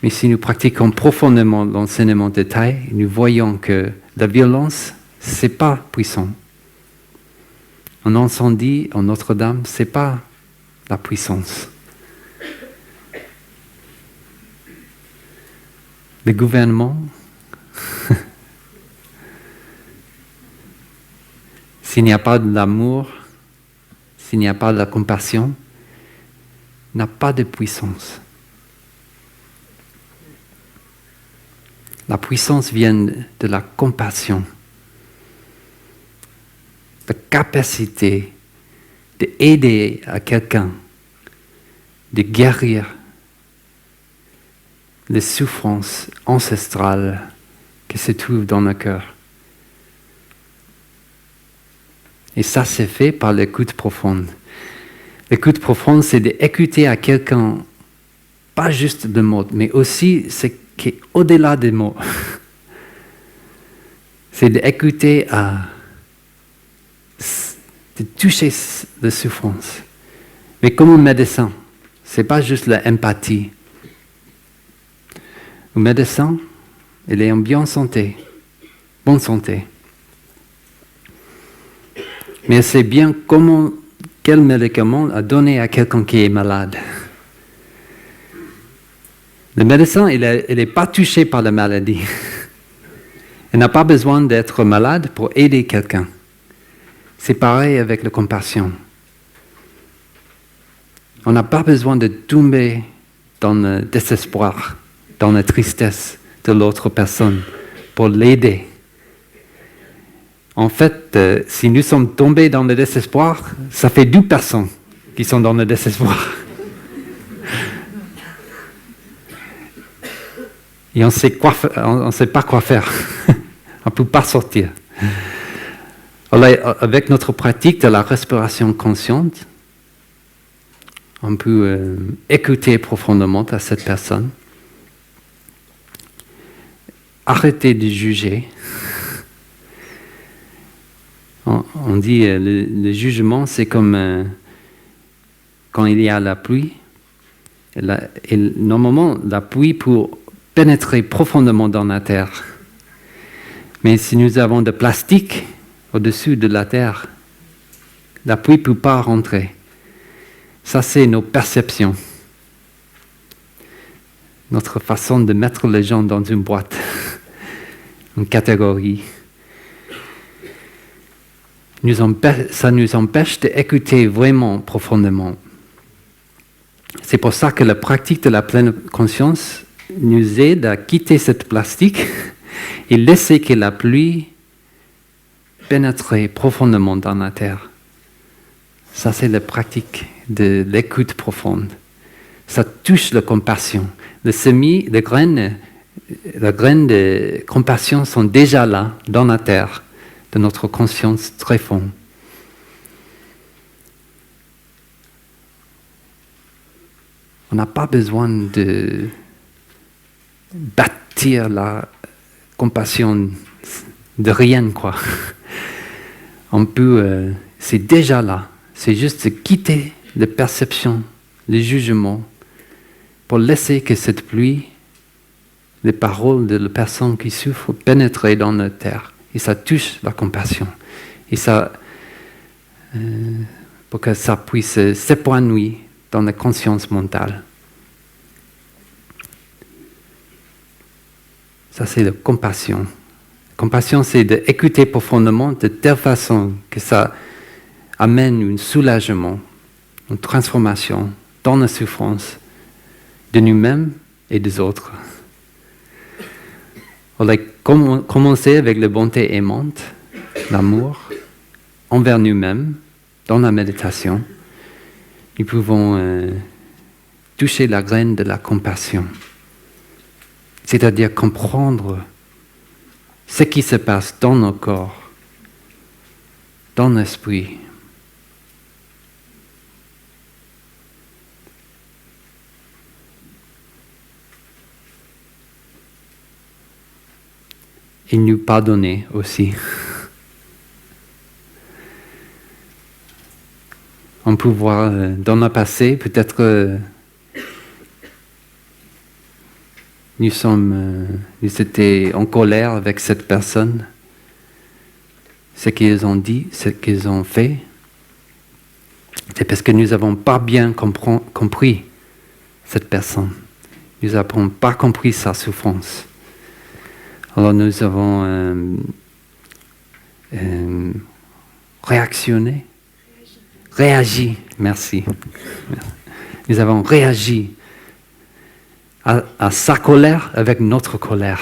Mais si nous pratiquons profondément l'enseignement de Thay, nous voyons que la violence, ce n'est pas puissant. Un incendie en Notre-Dame, ce n'est pas la puissance. Le gouvernement, s'il n'y a pas de l'amour, s'il n'y a pas de la compassion, n'a pas de puissance. La puissance vient de la compassion. La capacité d'aider à quelqu'un, de guérir les souffrances ancestrales qui se trouvent dans le cœur. Et ça, c'est fait par l'écoute profonde. L'écoute profonde, c'est d'écouter à quelqu'un, pas juste des mots, mais aussi ce qui est au-delà des mots. C'est d'écouter de toucher la souffrance. Mais comme un médecin, ce n'est pas juste l'empathie. Un médecin, il est en bonne santé. Mais il sait bien quel médicament à donner à quelqu'un qui est malade. Le médecin, il n'est pas touché par la maladie. Il n'a pas besoin d'être malade pour aider quelqu'un. C'est pareil avec la compassion. On n'a pas besoin de tomber dans le désespoir, dans la tristesse de l'autre personne pour l'aider. En fait, si nous sommes tombés dans le désespoir, ça fait 2 personnes qui sont dans le désespoir. Et on ne sait pas quoi faire. On ne peut pas sortir. Alors, avec notre pratique de la respiration consciente, on peut écouter profondément à cette personne, arrêter de juger. On dit le jugement, c'est comme quand il y a la pluie. Et normalement, la pluie peut pénétrer profondément dans la terre. Mais si nous avons de plastique au-dessus de la terre, la pluie ne peut pas rentrer. Ça, c'est nos perceptions. Notre façon de mettre les gens dans une boîte, une catégorie. Ça nous empêche d'écouter vraiment profondément. C'est pour ça que la pratique de la pleine conscience nous aide à quitter cette plastique et laisser que la pluie pénètre profondément dans la terre. Ça, c'est la pratique de l'écoute profonde. Ça touche la compassion. Les graines de compassion sont déjà là, dans la terre, de notre conscience très fond. On n'a pas besoin de bâtir la compassion de rien, quoi. On peut, c'est déjà là. C'est juste de quitter les perceptions, les jugements, pour laisser que cette pluie, les paroles de la personne qui souffre, pénètrent dans la terre. Et ça touche la compassion. Et ça, pour que ça puisse s'épanouir dans la conscience mentale. Ça, c'est la compassion. La compassion, c'est d'écouter profondément de telle façon que ça amène un soulagement, une transformation dans la souffrance de nous-mêmes et des autres. On a commencé avec la bonté aimante, l'amour, envers nous-mêmes, dans la méditation. Nous pouvons toucher la graine de la compassion. C'est-à-dire comprendre ce qui se passe dans nos corps, dans l'esprit. Et nous pardonner aussi. On peut voir dans le passé, peut-être nous étions en colère avec cette personne, ce qu'ils ont dit, ce qu'ils ont fait. C'est parce que nous n'avons pas bien compris cette personne. Nous n'avons pas compris sa souffrance. Alors nous avons réagi, merci. Nous avons réagi à sa colère avec notre colère.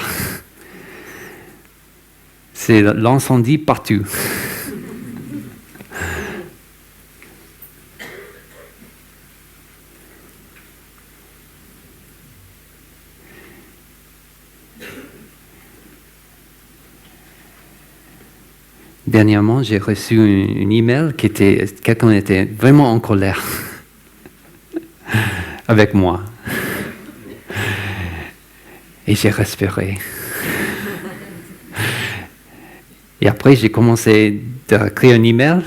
c'est l'incendie partout. Dernièrement, j'ai reçu un email qui était, quelqu'un était vraiment en colère avec moi. Et j'ai respiré. Et après, j'ai commencé à créer un email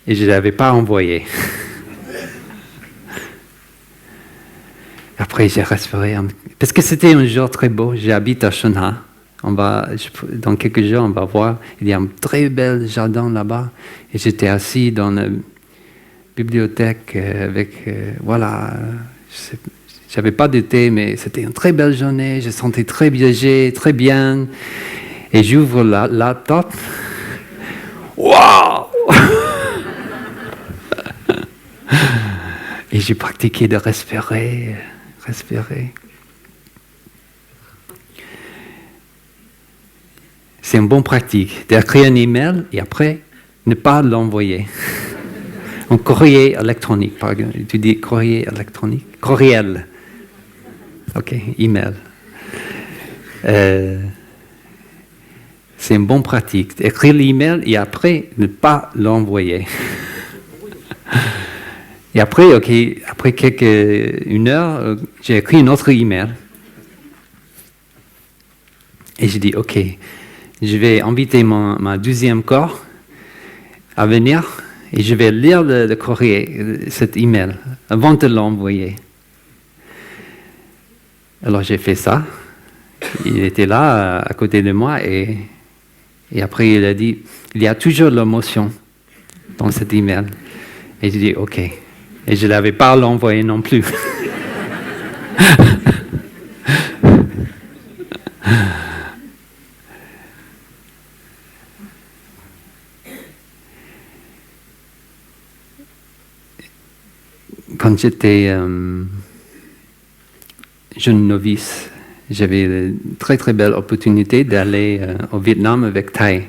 et je ne l'avais pas envoyé. Après, j'ai respiré. Parce que c'était un jour très beau. J'habite à Shunha. Dans quelques jours, on va voir. Il y a un très bel jardin là-bas. Et j'étais assis dans la bibliothèque avec... voilà. Je n'avais pas de thé, mais c'était une très belle journée. Je sentais très léger, très bien. Et j'ouvre la laptop. Waouh! Et j'ai pratiqué de respirer. C'est une bonne pratique d'écrire un email et après ne pas l'envoyer. Un courrier électronique, par exemple. Tu dis courrier électronique? Courriel. Ok, email. C'est une bonne pratique d'écrire l'email et après ne pas l'envoyer. Et après, après une heure, j'ai écrit un autre email. Et j'ai dit, ok, je vais inviter ma deuxième corps à venir et je vais lire le courrier, cet email, avant de l'envoyer. Alors j'ai fait ça. Il était là, à côté de moi, et après il a dit, il y a toujours l'émotion dans cet email. Et j'ai dit, ok. Et je ne l'avais pas l'envoyé non plus. Quand j'étais jeune novice, j'avais une très très belle opportunité d'aller au Vietnam avec Thay,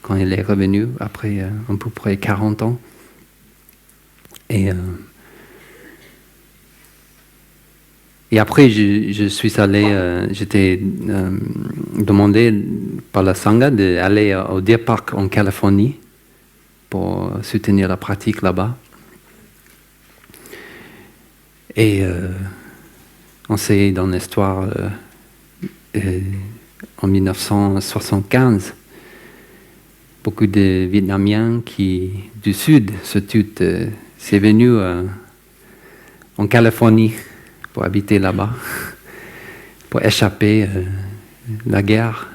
quand il est revenu après à peu près 40 ans. Et après, je suis allé, j'étais demandé par la Sangha d'aller au Deer Park en Californie pour soutenir la pratique là-bas. Et on sait dans l'histoire, en 1975, beaucoup de Vietnamiens du Sud, surtout, c'est venu en Californie pour habiter là-bas, pour échapper à la guerre.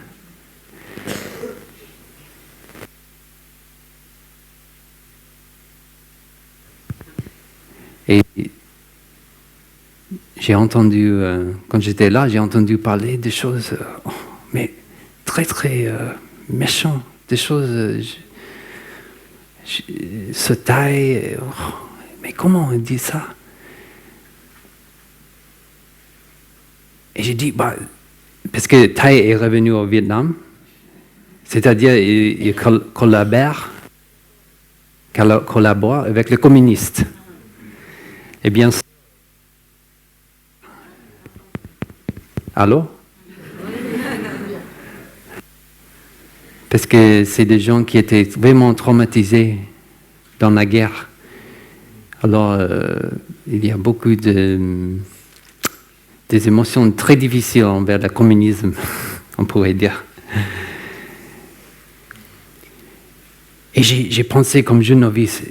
Et j'ai entendu, quand j'étais là, j'ai entendu parler des choses, mais très très méchantes, des choses, se taille, mais comment on dit ça? Et j'ai dit, parce que Thay est revenu au Vietnam, c'est-à-dire il collabore avec les communistes. Eh bien, allô? Parce que c'est des gens qui étaient vraiment traumatisés dans la guerre. Alors, il y a beaucoup des émotions très difficiles envers le communisme, on pourrait dire. Et j'ai pensé comme jeune novice,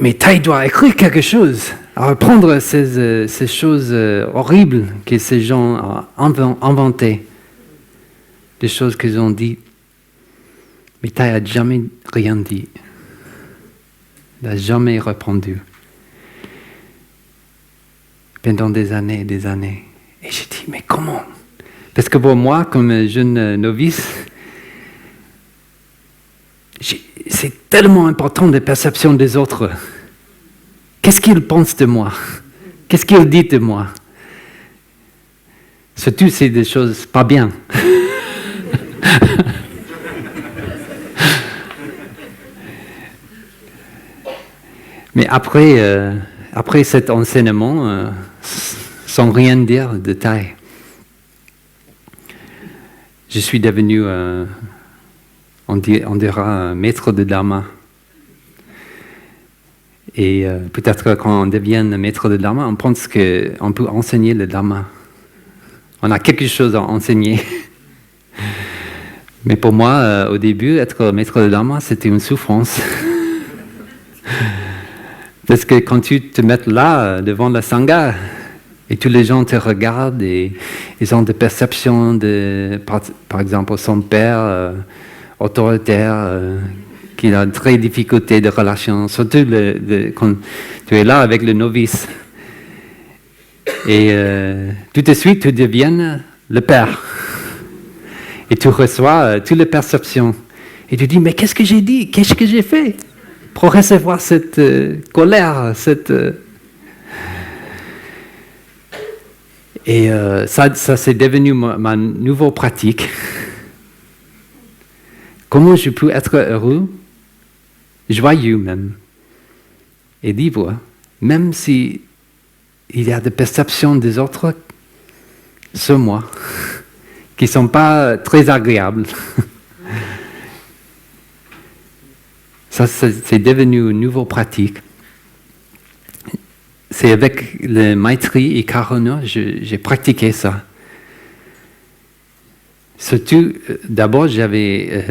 mais Thay doit écrire quelque chose, à reprendre ces choses horribles que ces gens ont inventées, des choses qu'ils ont dit. Mais Thay n'a jamais rien dit. Il n'a jamais répondu. Pendant des années et des années. Et j'ai dit, mais comment? Parce que pour moi, comme jeune novice, c'est tellement important la perception des autres. Qu'est-ce qu'ils pensent de moi? Qu'est-ce qu'ils disent de moi? Surtout, c'est des choses pas bien. Mais après cet enseignement, sans rien dire de taille, je suis devenu, on dira, maître de Dharma. Et peut-être quand on devient maître de Dharma, on pense qu'on peut enseigner le Dharma. On a quelque chose à enseigner. Mais pour moi, au début, être maître de Dharma, c'était une souffrance. Parce que quand tu te mets là, devant la Sangha, et tous les gens te regardent, et ils ont des perceptions de, par exemple, son père autoritaire, qui a très difficulté de relation, surtout quand tu es là avec le novice. Et tout de suite, tu deviens le père. Et tu reçois toutes les perceptions. Et tu dis, mais qu'est-ce que j'ai dit? Qu'est-ce que j'ai fait pour recevoir cette colère, Et ça c'est devenu ma nouvelle pratique. Comment je peux être heureux, joyeux même, et libre, même si il y a des perceptions des autres sur moi qui ne sont pas très agréables. Ça, c'est devenu une nouvelle pratique. C'est avec le Maitri et Karuna, j'ai pratiqué ça. Surtout, d'abord, j'avais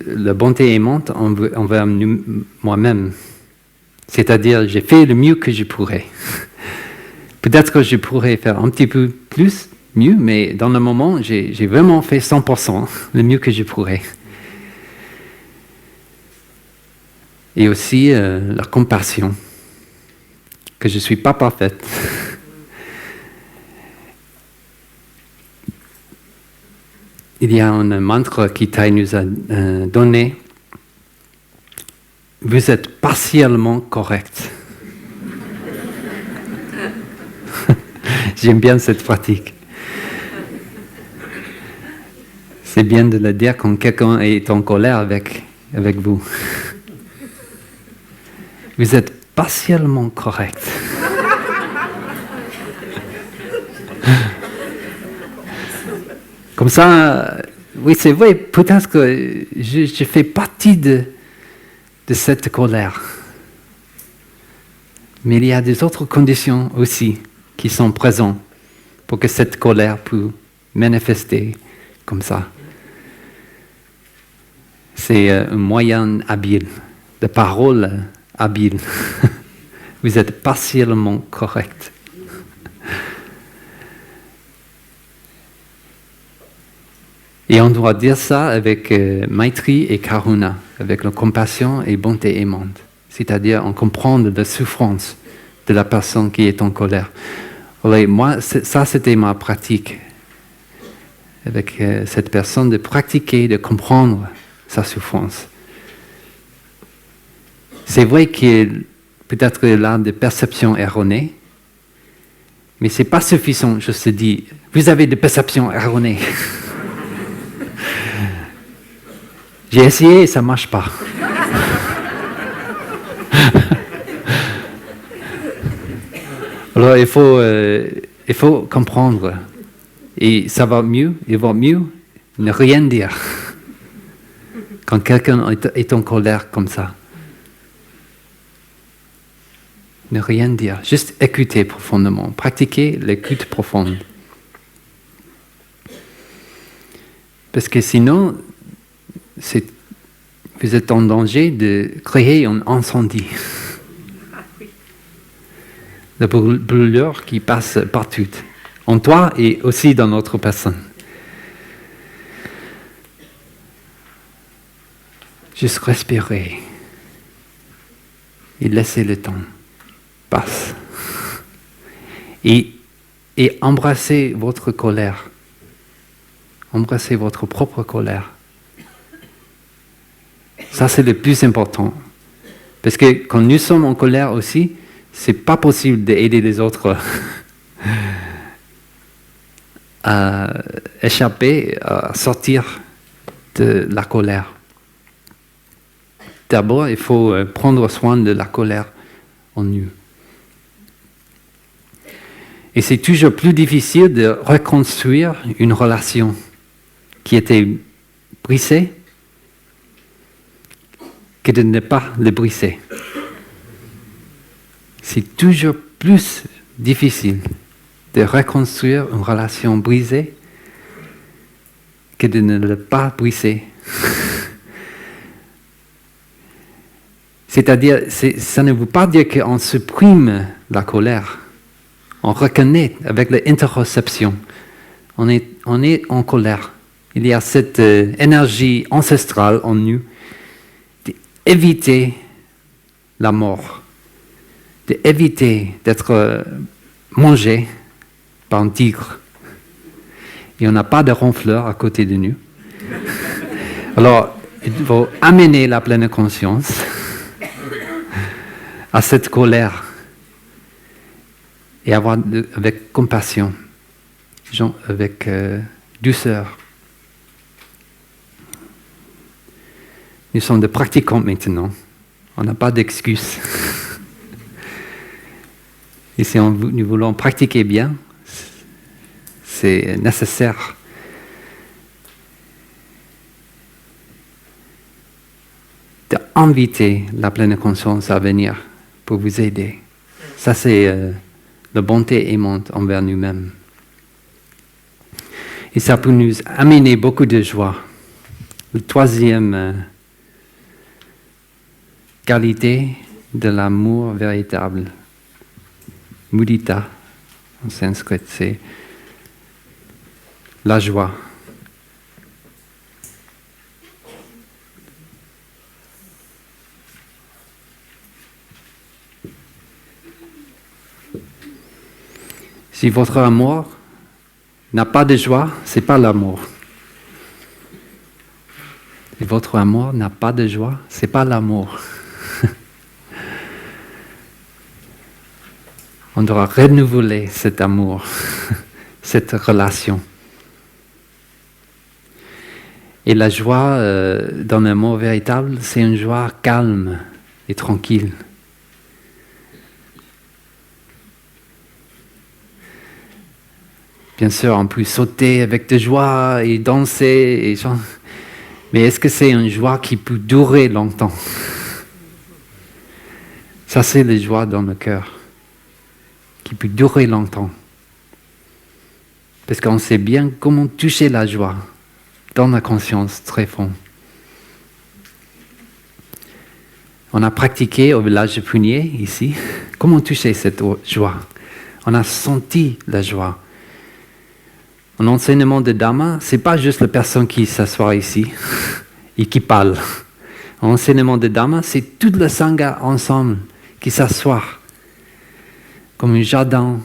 la bonté aimante envers moi-même. C'est-à-dire, j'ai fait le mieux que je pourrais. Peut-être que je pourrais faire un petit peu plus, mieux, mais dans le moment, j'ai vraiment fait 100% le mieux que je pourrais. Et aussi la compassion, que je ne suis pas parfaite. Il y a un mantra qu'Itai nous a donné. Vous êtes partiellement correct. J'aime bien cette pratique. C'est bien de le dire quand quelqu'un est en colère avec vous. Vous êtes partiellement correct. Comme ça, oui, c'est vrai, peut-être que je fais partie de cette colère. Mais il y a des autres conditions aussi qui sont présentes pour que cette colère puisse manifester comme ça. C'est un moyen habile, de parole habile. Vous êtes partiellement correct. Et on doit dire ça avec Maitri et Karuna, avec la compassion et bonté aimante. C'est-à-dire, on comprend la souffrance de la personne qui est en colère. Alors, moi, ça, c'était ma pratique avec cette personne, de pratiquer, de comprendre sa souffrance. C'est vrai qu'il peut-être là des perceptions erronées, mais ce n'est pas suffisant. Je te dis, vous avez des perceptions erronées. J'ai essayé et ça ne marche pas. Alors il faut comprendre. Et ça va mieux, il va mieux ne rien dire. Quand quelqu'un est en colère comme ça. Ne rien dire, juste écouter profondément, pratiquer l'écoute profonde. Parce que sinon, vous êtes en danger de créer un incendie. La brûlure qui passe partout, en toi et aussi dans notre personne. Juste respirer et laisser le temps passer. Et embrasser votre colère. Embrasser votre propre colère. Ça, c'est le plus important. Parce que quand nous sommes en colère aussi, c'est pas possible d'aider les autres à échapper, à sortir de la colère. D'abord, il faut prendre soin de la colère en nous. Et c'est toujours plus difficile de reconstruire une relation qui était brisée que de ne pas le briser. C'est toujours plus difficile de reconstruire une relation brisée que de ne le pas briser. C'est-à-dire, ça ne veut pas dire qu'on supprime la colère. On reconnaît avec l'interoception. On est en colère. Il y a cette énergie ancestrale en nous d'éviter la mort, d'éviter d'être mangé par un tigre. Et on n'a pas de ronfleur à côté de nous. Alors, il faut amener la pleine conscience à cette colère et avoir avec compassion, avec douceur. Nous sommes des pratiquants maintenant. On n'a pas d'excuses. Et si nous voulons pratiquer bien, c'est nécessaire. D'inviter la pleine conscience à venir pour vous aider. Ça, c'est la bonté aimante envers nous-mêmes. Et ça peut nous amener beaucoup de joie. La troisième qualité de l'amour véritable, mudita, en sanskrit, c'est la joie. Si votre amour n'a pas de joie, ce n'est pas l'amour. Si votre amour n'a pas de joie, ce n'est pas l'amour. On doit renouveler cet amour, cette relation. Et la joie dans l'amour véritable, c'est une joie calme et tranquille. Bien sûr, on peut sauter avec de joie et danser, mais est-ce que c'est une joie qui peut durer longtemps? Ça, c'est la joie dans le cœur, qui peut durer longtemps. Parce qu'on sait bien comment toucher la joie dans la conscience très fond. On a pratiqué au village de Punier, ici, comment toucher cette joie. On a senti la joie. En enseignement de Dhamma, ce n'est pas juste la personne qui s'assoit ici et qui parle. En enseignement de Dhamma, c'est toute la Sangha ensemble qui s'assoit comme un jardin,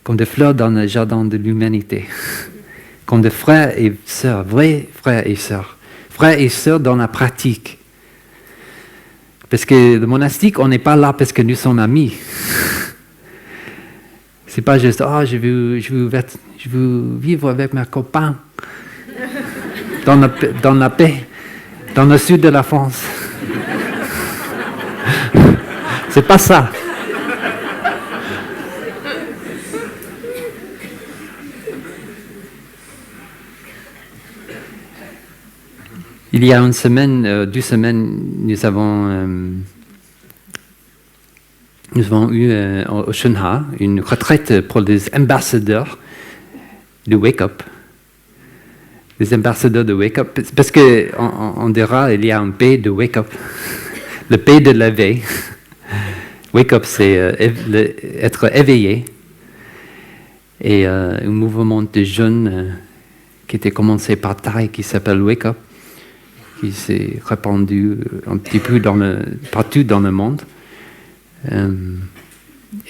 comme des fleurs dans le jardin de l'humanité, comme des frères et sœurs, vrais frères et sœurs. Frères et sœurs dans la pratique. Parce que le monastique, on n'est pas là parce que nous sommes amis. C'est pas juste, je veux vivre avec mes copains dans la paix, dans le sud de la France. C'est pas ça. Il y a 2 semaines, nous avons eu au Shunha une retraite pour les ambassadeurs de Wake Up. Les ambassadeurs de Wake Up, parce qu'on dira il y a un P de Wake Up, le P de l'éveil. Wake Up, c'est être éveillé. Et un mouvement de jeunes qui était commencé par Thai, qui s'appelle Wake Up, qui s'est répandu un petit peu partout dans le monde.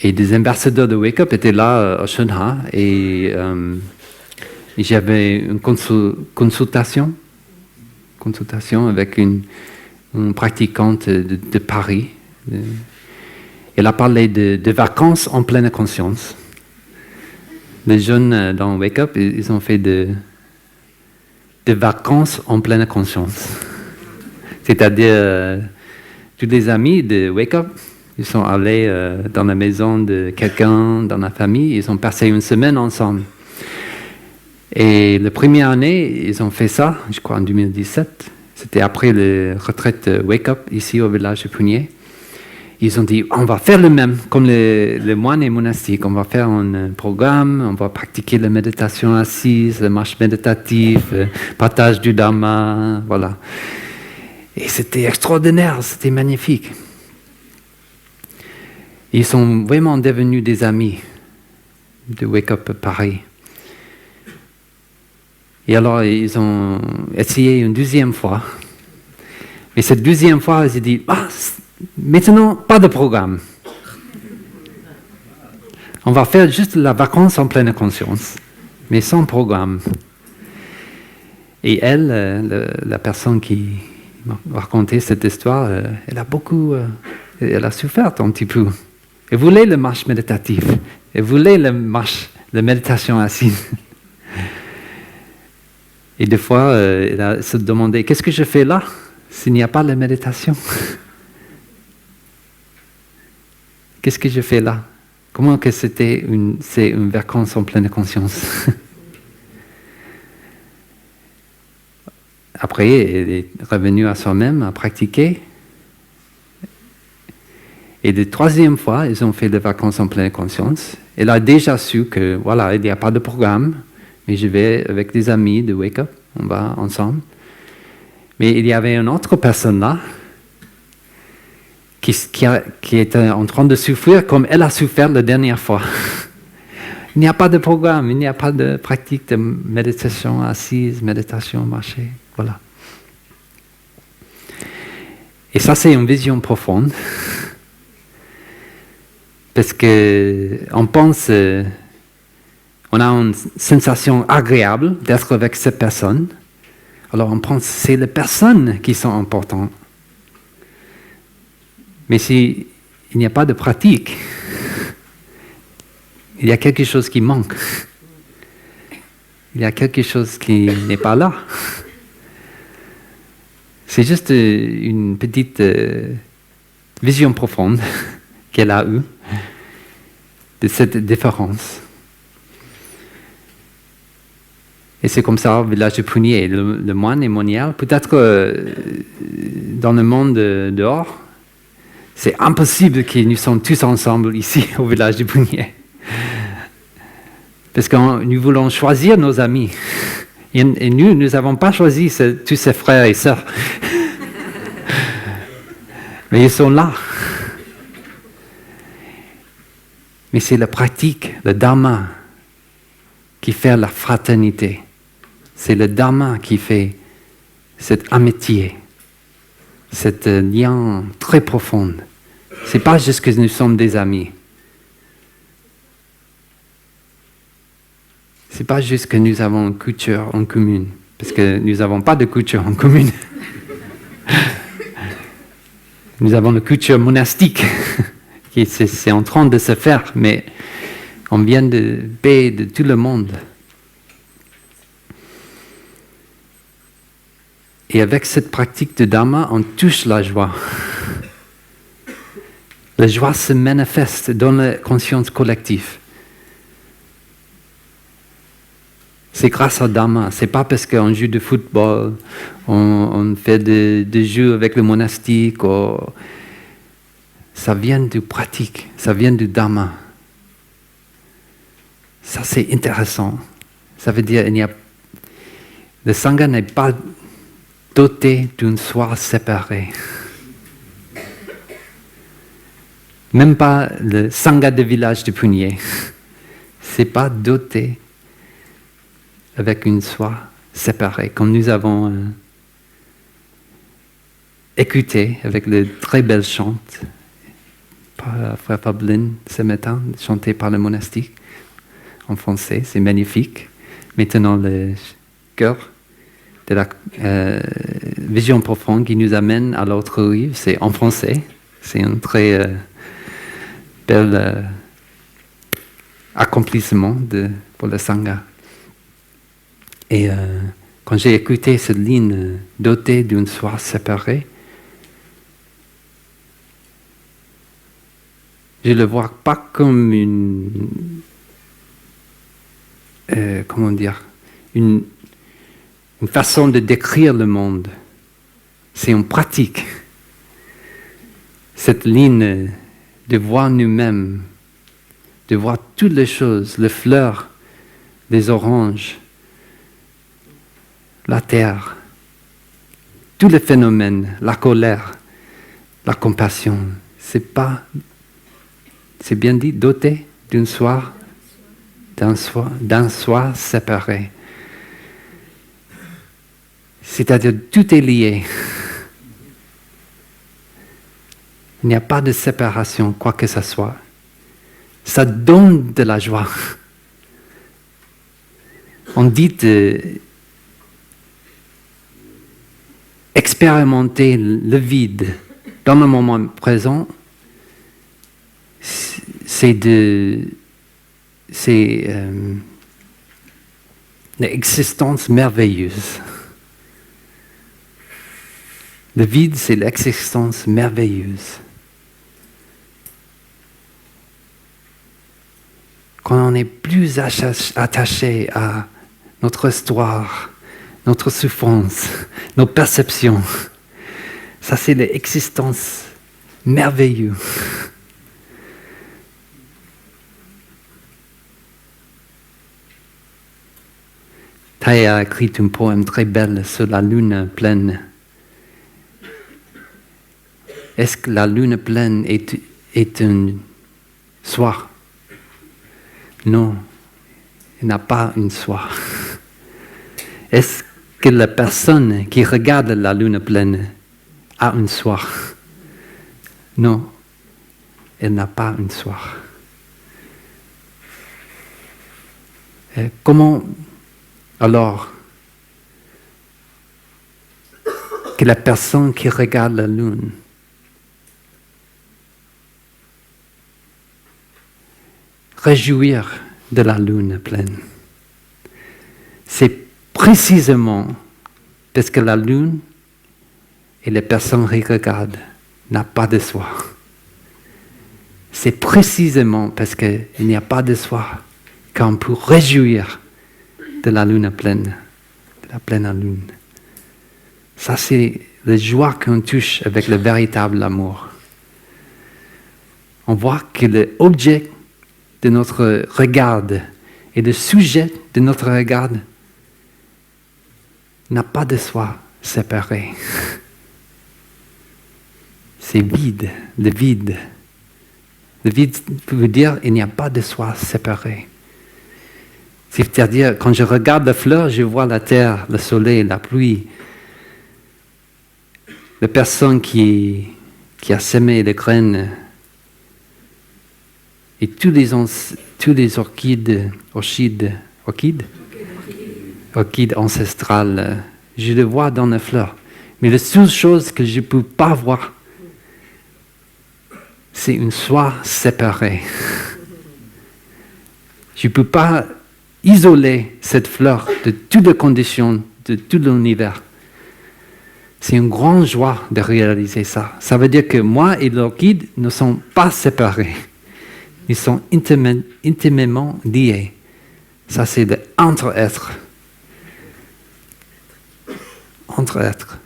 Et des ambassadeurs de Wake Up étaient là à Shunha et j'avais une consultation avec une pratiquante de Paris. Elle a parlé de vacances en pleine conscience. Les jeunes dans Wake Up, ils ont fait de vacances en pleine conscience. C'est-à-dire, tous les amis de Wake Up, Ils sont allés dans la maison de quelqu'un, dans la famille, ils ont passé une semaine ensemble. Et la première année, ils ont fait ça, je crois en 2017. C'était après la retraite Wake Up, ici au village de Punier. Ils ont dit, on va faire le même, comme les moines et monastiques. On va faire un programme, on va pratiquer la méditation assise, la marche méditative, le partage du Dharma, voilà. Et c'était extraordinaire, c'était magnifique. Ils sont vraiment devenus des amis de Wake Up Paris. Et alors, ils ont essayé une deuxième fois. Mais cette deuxième fois, ils ont dit, maintenant, pas de programme. On va faire juste la vacance en pleine conscience, mais sans programme. Et elle, la personne qui m'a raconté cette histoire, elle a souffert un petit peu. Elle voulait la marche méditative. Elle voulait la méditation assise. Et des fois, elle se demandait, qu'est-ce que je fais là, s'il n'y a pas de méditation? Qu'est-ce que je fais là? Comment que c'est une vacance en pleine conscience? Après, elle est revenue à soi-même, à pratiquer. Et la troisième fois, ils ont fait des vacances en pleine conscience. Elle a déjà su que, voilà, il n'y a pas de programme, mais je vais avec des amis de Wake Up, on va ensemble. Mais il y avait une autre personne là, qui était en train de souffrir comme elle a souffert la dernière fois. Il n'y a pas de programme, il n'y a pas de pratique de méditation assise, méditation marché, voilà. Et ça, c'est une vision profonde. Parce qu'on pense, on a une sensation agréable d'être avec cette personne. Alors on pense que c'est les personnes qui sont importantes. Mais s'il n'y a pas de pratique, il y a quelque chose qui manque. Il y a quelque chose qui n'est pas là. C'est juste une petite vision profonde qu'elle a eue de cette différence. Et c'est comme ça au village de Punier. Le moine est monial. Peut-être que dans le monde dehors, c'est impossible que nous sommes tous ensemble ici au village de Punier. Parce que nous voulons choisir nos amis. Et nous n'avons pas choisi tous ces frères et sœurs. Mais ils sont là. Mais c'est la pratique, le Dharma, qui fait la fraternité. C'est le Dharma qui fait cette amitié, cet lien très profond. Ce n'est pas juste que nous sommes des amis. Ce n'est pas juste que nous avons une culture en commune, parce que nous n'avons pas de culture en commune. Nous avons une culture monastique, qui c'est en train de se faire, mais on vient de paix de tout le monde. Et avec cette pratique de Dharma, on touche la joie. La joie se manifeste dans la conscience collective. C'est grâce au Dharma. Ce n'est pas parce qu'on joue du football, on fait des jeux avec le monastique. Ça vient de pratique, ça vient du Dharma. Ça, c'est intéressant. Ça veut dire que le Sangha n'est pas doté d'une soi séparée. Même pas le Sangha de village de Punier. Ce n'est pas doté avec une soi séparée, comme nous avons écouté avec le très bel chant par Frère Fablin ce matin, chanté par le monastique en français, c'est magnifique. Maintenant, le cœur de la vision profonde qui nous amène à l'autre rive, c'est en français. C'est un très bel accomplissement pour le Sangha. Et quand j'ai écouté cette ligne dotée d'une soi séparée, je ne le vois pas comme une façon de décrire le monde. C'est une pratique. Cette ligne de voir nous-mêmes, de voir toutes les choses, les fleurs, les oranges, la terre, tous les phénomènes, la colère, la compassion. C'est bien dit, doté d'un soi séparé. C'est-à-dire tout est lié. Il n'y a pas de séparation, quoi que ce soit. Ça donne de la joie. On dit expérimenter le vide dans le moment présent, c'est l'existence merveilleuse. Le vide, c'est l'existence merveilleuse. Quand on est plus attaché à notre histoire, notre souffrance, nos perceptions, ça c'est l'existence merveilleuse. Thay a écrit un poème très bel sur la lune pleine. Est-ce que la lune pleine est un soir? Non, il n'a pas une soir. Est-ce que la personne qui regarde la lune pleine a une soir? Non, elle n'a pas une soir. Et comment alors que la personne qui regarde la lune réjouir de la lune pleine? C'est précisément parce que la lune et les personnes qui regardent n'ont pas de soi. C'est précisément parce qu'il n'y a pas de soi qu'on peut réjouir de la lune pleine, de la pleine lune. Ça, c'est la joie qu'on touche avec le véritable amour. On voit que l'objet de notre regard et le sujet de notre regard n'a pas de soi séparé. C'est vide, le vide. Le vide veut dire qu'il n'y a pas de soi séparé. C'est-à-dire, quand je regarde la fleur, je vois la terre, le soleil, la pluie. La personne qui a semé les graines et tous les orchides ancestrales, je les vois dans la fleur. Mais la seule chose que je ne peux pas voir, c'est une soi séparée. Je ne peux pas isoler cette fleur de toutes les conditions, de tout l'univers. C'est une grande joie de réaliser ça. Ça veut dire que moi et l'orchide ne sont pas séparés. Ils sont intimement liés. Ça, c'est le entre-être. Entre-être.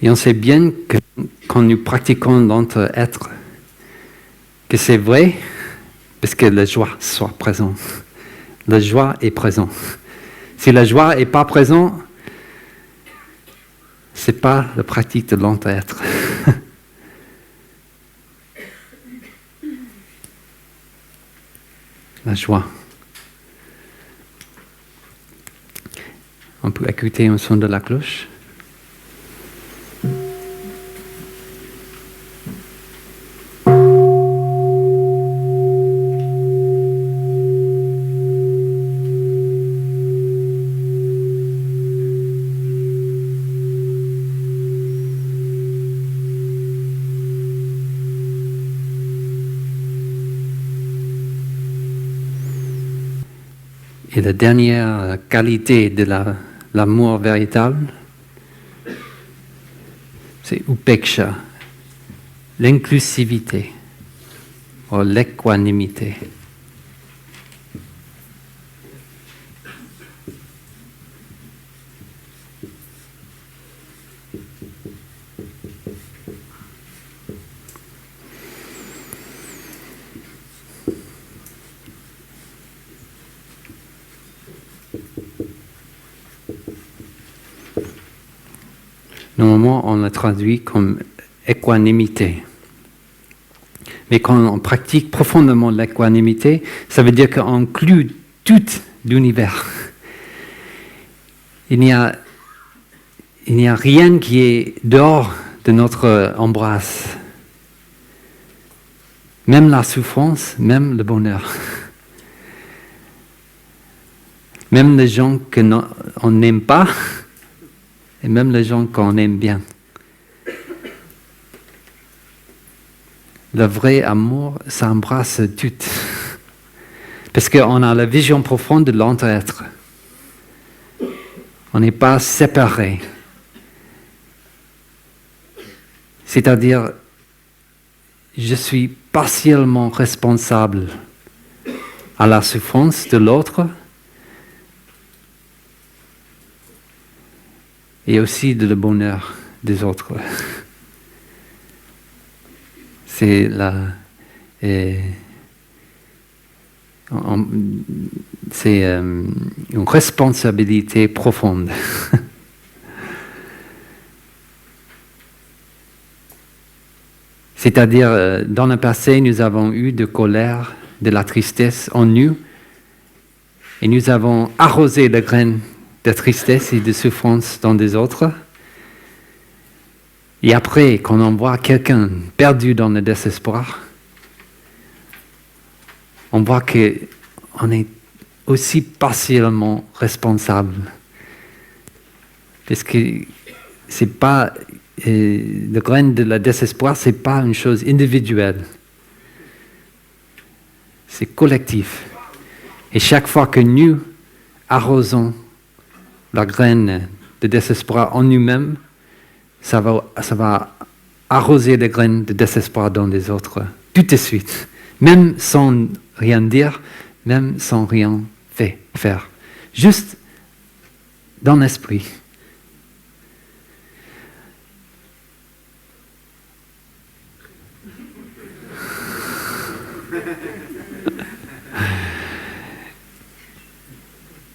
Et on sait bien que quand nous pratiquons l'entre-être, que c'est vrai, parce que la joie soit présente. La joie est présente. Si la joie n'est pas présente, ce n'est pas la pratique de l'entre-être. La joie. On peut écouter un son de la cloche. Et la dernière qualité de l'amour véritable, c'est upeksha, l'inclusivité ou l'équanimité. Normalement, on la traduit comme équanimité. Mais quand on pratique profondément l'équanimité, ça veut dire qu'on inclut tout l'univers. Il n'y a rien qui est dehors de notre embrasse. Même la souffrance, même le bonheur. Même les gens qu'on n'aime pas, et même les gens qu'on aime bien. Le vrai amour, ça embrasse tout. Parce qu'on a la vision profonde de l'entre-être. On n'est pas séparés. C'est-à-dire, je suis partiellement responsable à la souffrance de l'autre et aussi de le bonheur des autres. C'est c'est une responsabilité profonde. C'est-à-dire, dans le passé, nous avons eu de colère, de la tristesse en nous, et nous avons arrosé les graines de tristesse et de souffrance dans des autres. Et après, quand on voit quelqu'un perdu dans le désespoir, on voit qu'on est aussi partiellement responsable. Parce que c'est pas, le grain de la désespoir, c'est pas une chose individuelle. C'est collectif. Et chaque fois que nous arrosons la graine de désespoir en nous-mêmes, ça va arroser les graines de désespoir dans les autres, tout de suite. Même sans rien dire, même sans rien faire. Juste dans l'esprit.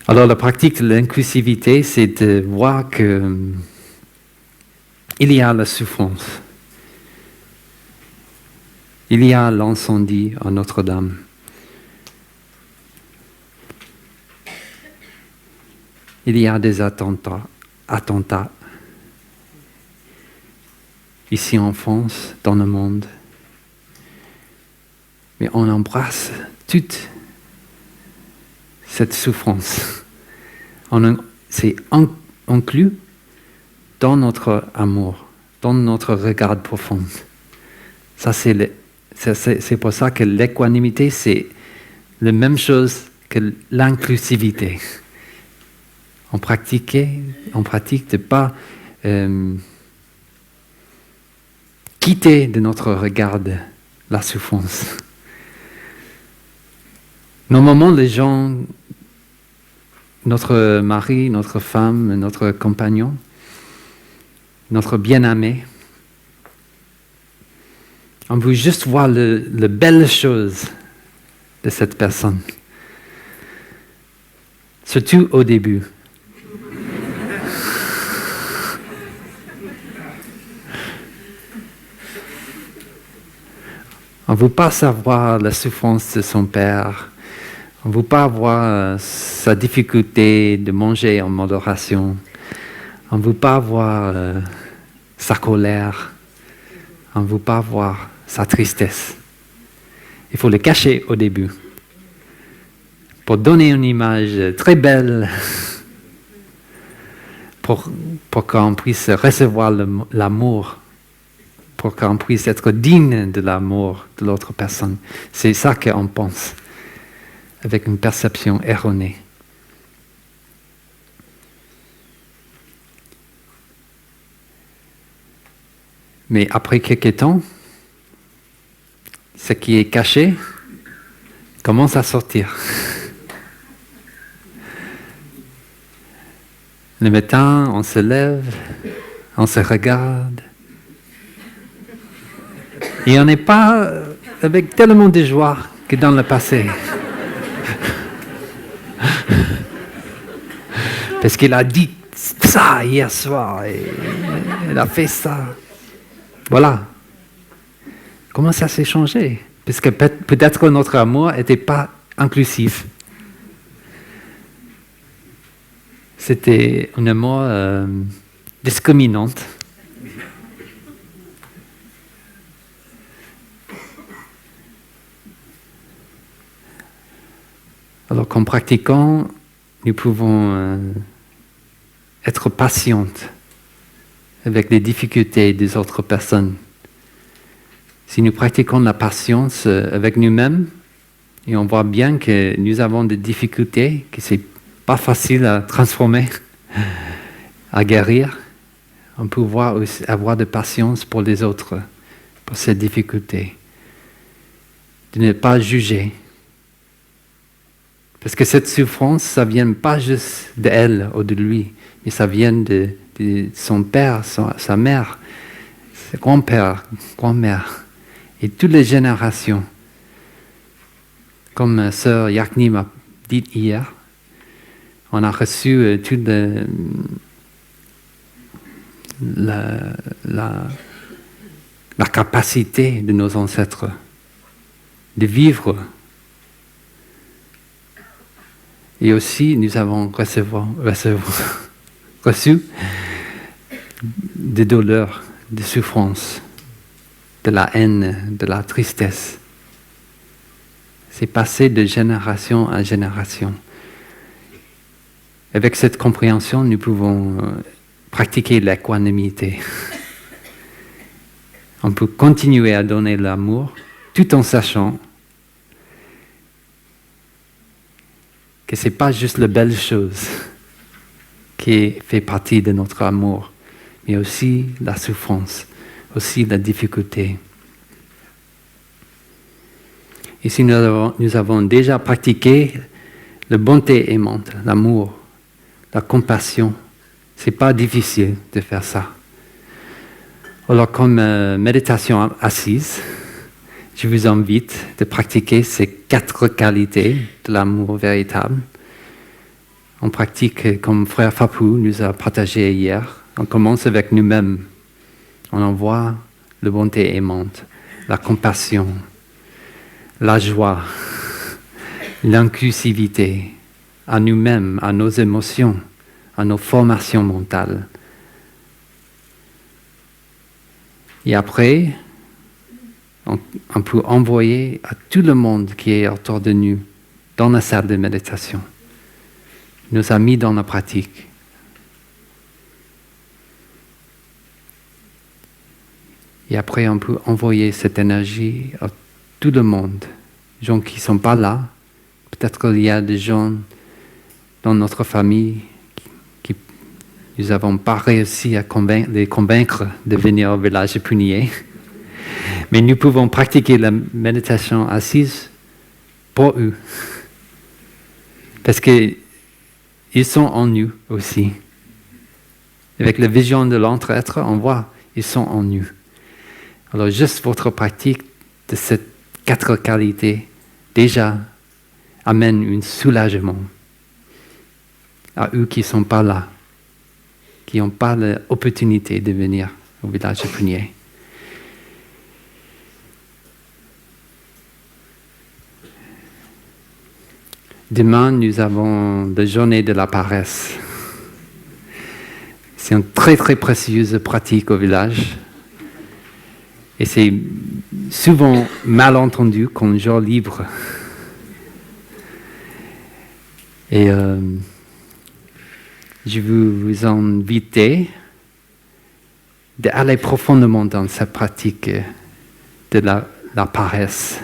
Alors la pratique de l'inclusivité, c'est de voir que il y a la souffrance. Il y a l'incendie à Notre-Dame. Il y a des attentats ici en France, dans le monde. Mais on embrasse toute cette souffrance. C'est inclus dans notre amour, dans notre regard profond. Ça, c'est pour ça que l'équanimité, c'est la même chose que l'inclusivité. On pratique de ne pas quitter de notre regard la souffrance. Normalement, les gens, notre mari, notre femme, notre compagnon, notre bien-aimé, on veut juste voir les belles choses de cette personne. Surtout au début. On ne veut pas savoir la souffrance de son père. On ne veut pas voir sa difficulté de manger en modération. On ne veut pas voir sa colère. On ne veut pas voir sa tristesse. Il faut le cacher au début pour donner une image très belle pour qu'on puisse recevoir l'amour, pour qu'on puisse être digne de l'amour de l'autre personne. C'est ça qu'on pense, avec une perception erronée. Mais après quelques temps, ce qui est caché commence à sortir. Le matin, on se lève, on se regarde. Et on n'est pas avec tellement de joie que dans le passé. Parce qu'il a dit ça hier soir, et il a fait ça. Voilà. Comment ça s'est changé? Parce que peut-être que notre amour n'était pas inclusif. C'était un amour discriminante. Alors qu'en pratiquant, nous pouvons être patientes avec les difficultés des autres personnes. Si nous pratiquons la patience avec nous-mêmes, et on voit bien que nous avons des difficultés, que c'est pas facile à transformer, à guérir, on peut aussi avoir de patience pour les autres, pour ces difficultés. De ne pas juger. Parce que cette souffrance, ça ne vient pas juste d'elle ou de lui, mais ça vient de son père, sa mère, ses grands-pères, grand-mère, et toutes les générations. Comme sœur Yakni m'a dit hier, on a reçu toute la capacité de nos ancêtres de vivre. Et aussi, nous avons reçu des douleurs, des souffrances, de la haine, de la tristesse. C'est passé de génération en génération. Avec cette compréhension, nous pouvons pratiquer l'équanimité. On peut continuer à donner l'amour tout en sachant que ce n'est pas juste la belle chose qui fait partie de notre amour, mais aussi la souffrance, aussi la difficulté. Ici, nous avons déjà pratiqué la bonté aimante, l'amour, la compassion. Ce n'est pas difficile de faire ça. Alors, comme méditation assise, je vous invite de pratiquer ces 4 qualités de l'amour véritable. On pratique comme Frère Phaphu nous a partagé hier. On commence avec nous-mêmes. On envoie la bonté aimante, la compassion, la joie, l'inclusivité à nous-mêmes, à nos émotions, à nos formations mentales. Et après, on peut envoyer à tout le monde qui est autour de nous dans la salle de méditation, nos amis dans la pratique. Et après, on peut envoyer cette énergie à tout le monde, les gens qui ne sont pas là. Peut-être qu'il y a des gens dans notre famille qui nous n'avons pas réussi à les convaincre de venir au village de Punier. Mais nous pouvons pratiquer la méditation assise pour eux. Parce qu'ils sont en nous aussi. Avec la vision de l'entre-être, on voit qu'ils sont en nous. Alors juste votre pratique de ces 4 qualités déjà amène un soulagement à eux qui ne sont pas là, qui n'ont pas l'opportunité de venir au village de Punier. Demain, nous avons la journée de la paresse. C'est une très très précieuse pratique au village. Et c'est souvent mal entendu comme jour libre. Et je veux vous inviter d'aller profondément dans cette pratique de la paresse.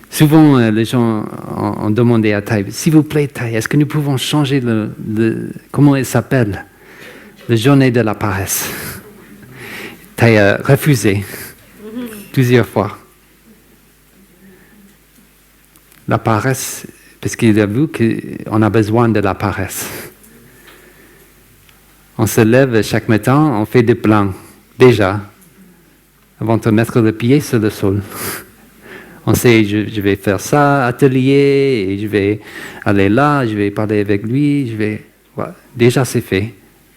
Souvent, les gens ont demandé à Thay, s'il vous plaît, Thay, est-ce que nous pouvons changer comment il s'appelle? La journée de la paresse. t'as refusé plusieurs fois. La paresse, parce qu'il a vu qu'on a besoin de la paresse. On se lève chaque matin, on fait des plans, déjà, avant de mettre le pied sur le sol. On sait, je vais faire ça, atelier, et je vais aller là, je vais parler avec lui, ouais, déjà c'est fait.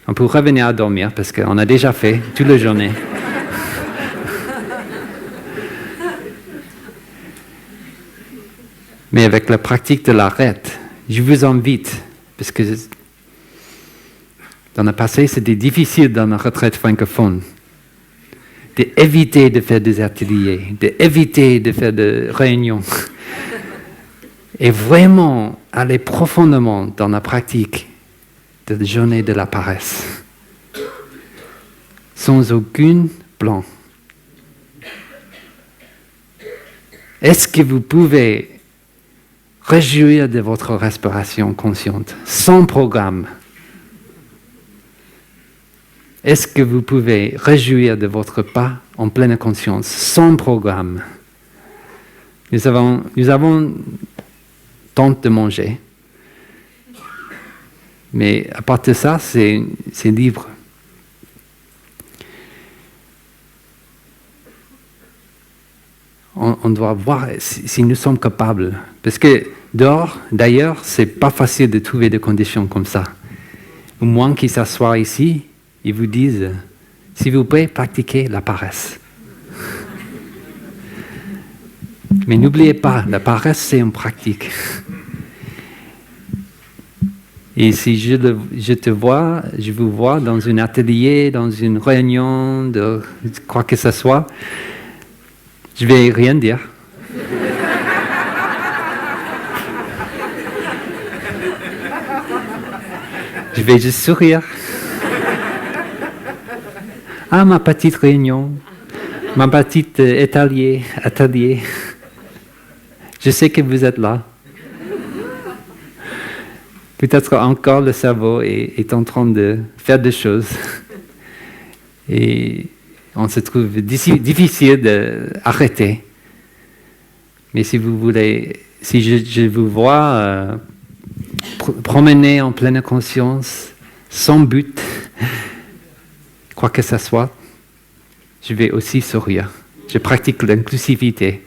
On peut revenir à dormir parce qu'on a déjà fait toute la journée. Mais avec la pratique de l'arrêt, je vous invite, parce que dans le passé, c'était difficile dans la retraite francophone, d'éviter de faire des ateliers, d'éviter de faire des réunions, et vraiment aller profondément dans la pratique de la journée de la paresse, sans aucun plan. Est-ce que vous pouvez réjouir de votre respiration consciente, sans programme? Est-ce que vous pouvez réjouir de votre pas en pleine conscience, sans programme? Nous avons tant de manger, mais à part de ça, c'est libre. On doit voir si nous sommes capables. Parce que dehors, d'ailleurs, c'est pas facile de trouver des conditions comme ça. Au moins qu'ils s'assoient ici, ils vous disent, s'il vous plaît, pratiquez la paresse. Mais n'oubliez pas, la paresse, c'est une pratique. Et si je vous vois dans un atelier, dans une réunion, de quoi que ce soit, je ne vais rien dire. Je vais juste sourire. Ah, ma petite réunion, ma petite atelier. Je sais que vous êtes là. Peut-être encore le cerveau est en train de faire des choses. Et on se trouve difficile d'arrêter. Mais si vous voulez, si je vous vois promener en pleine conscience, sans but, quoi que ce soit, je vais aussi sourire. Je pratique l'inclusivité.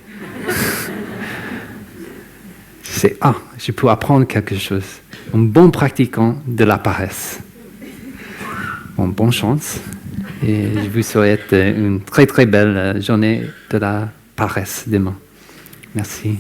Je peux apprendre quelque chose. Un bon pratiquant de la paresse. Bonne chance. Et je vous souhaite une très très belle journée de la paresse demain. Merci.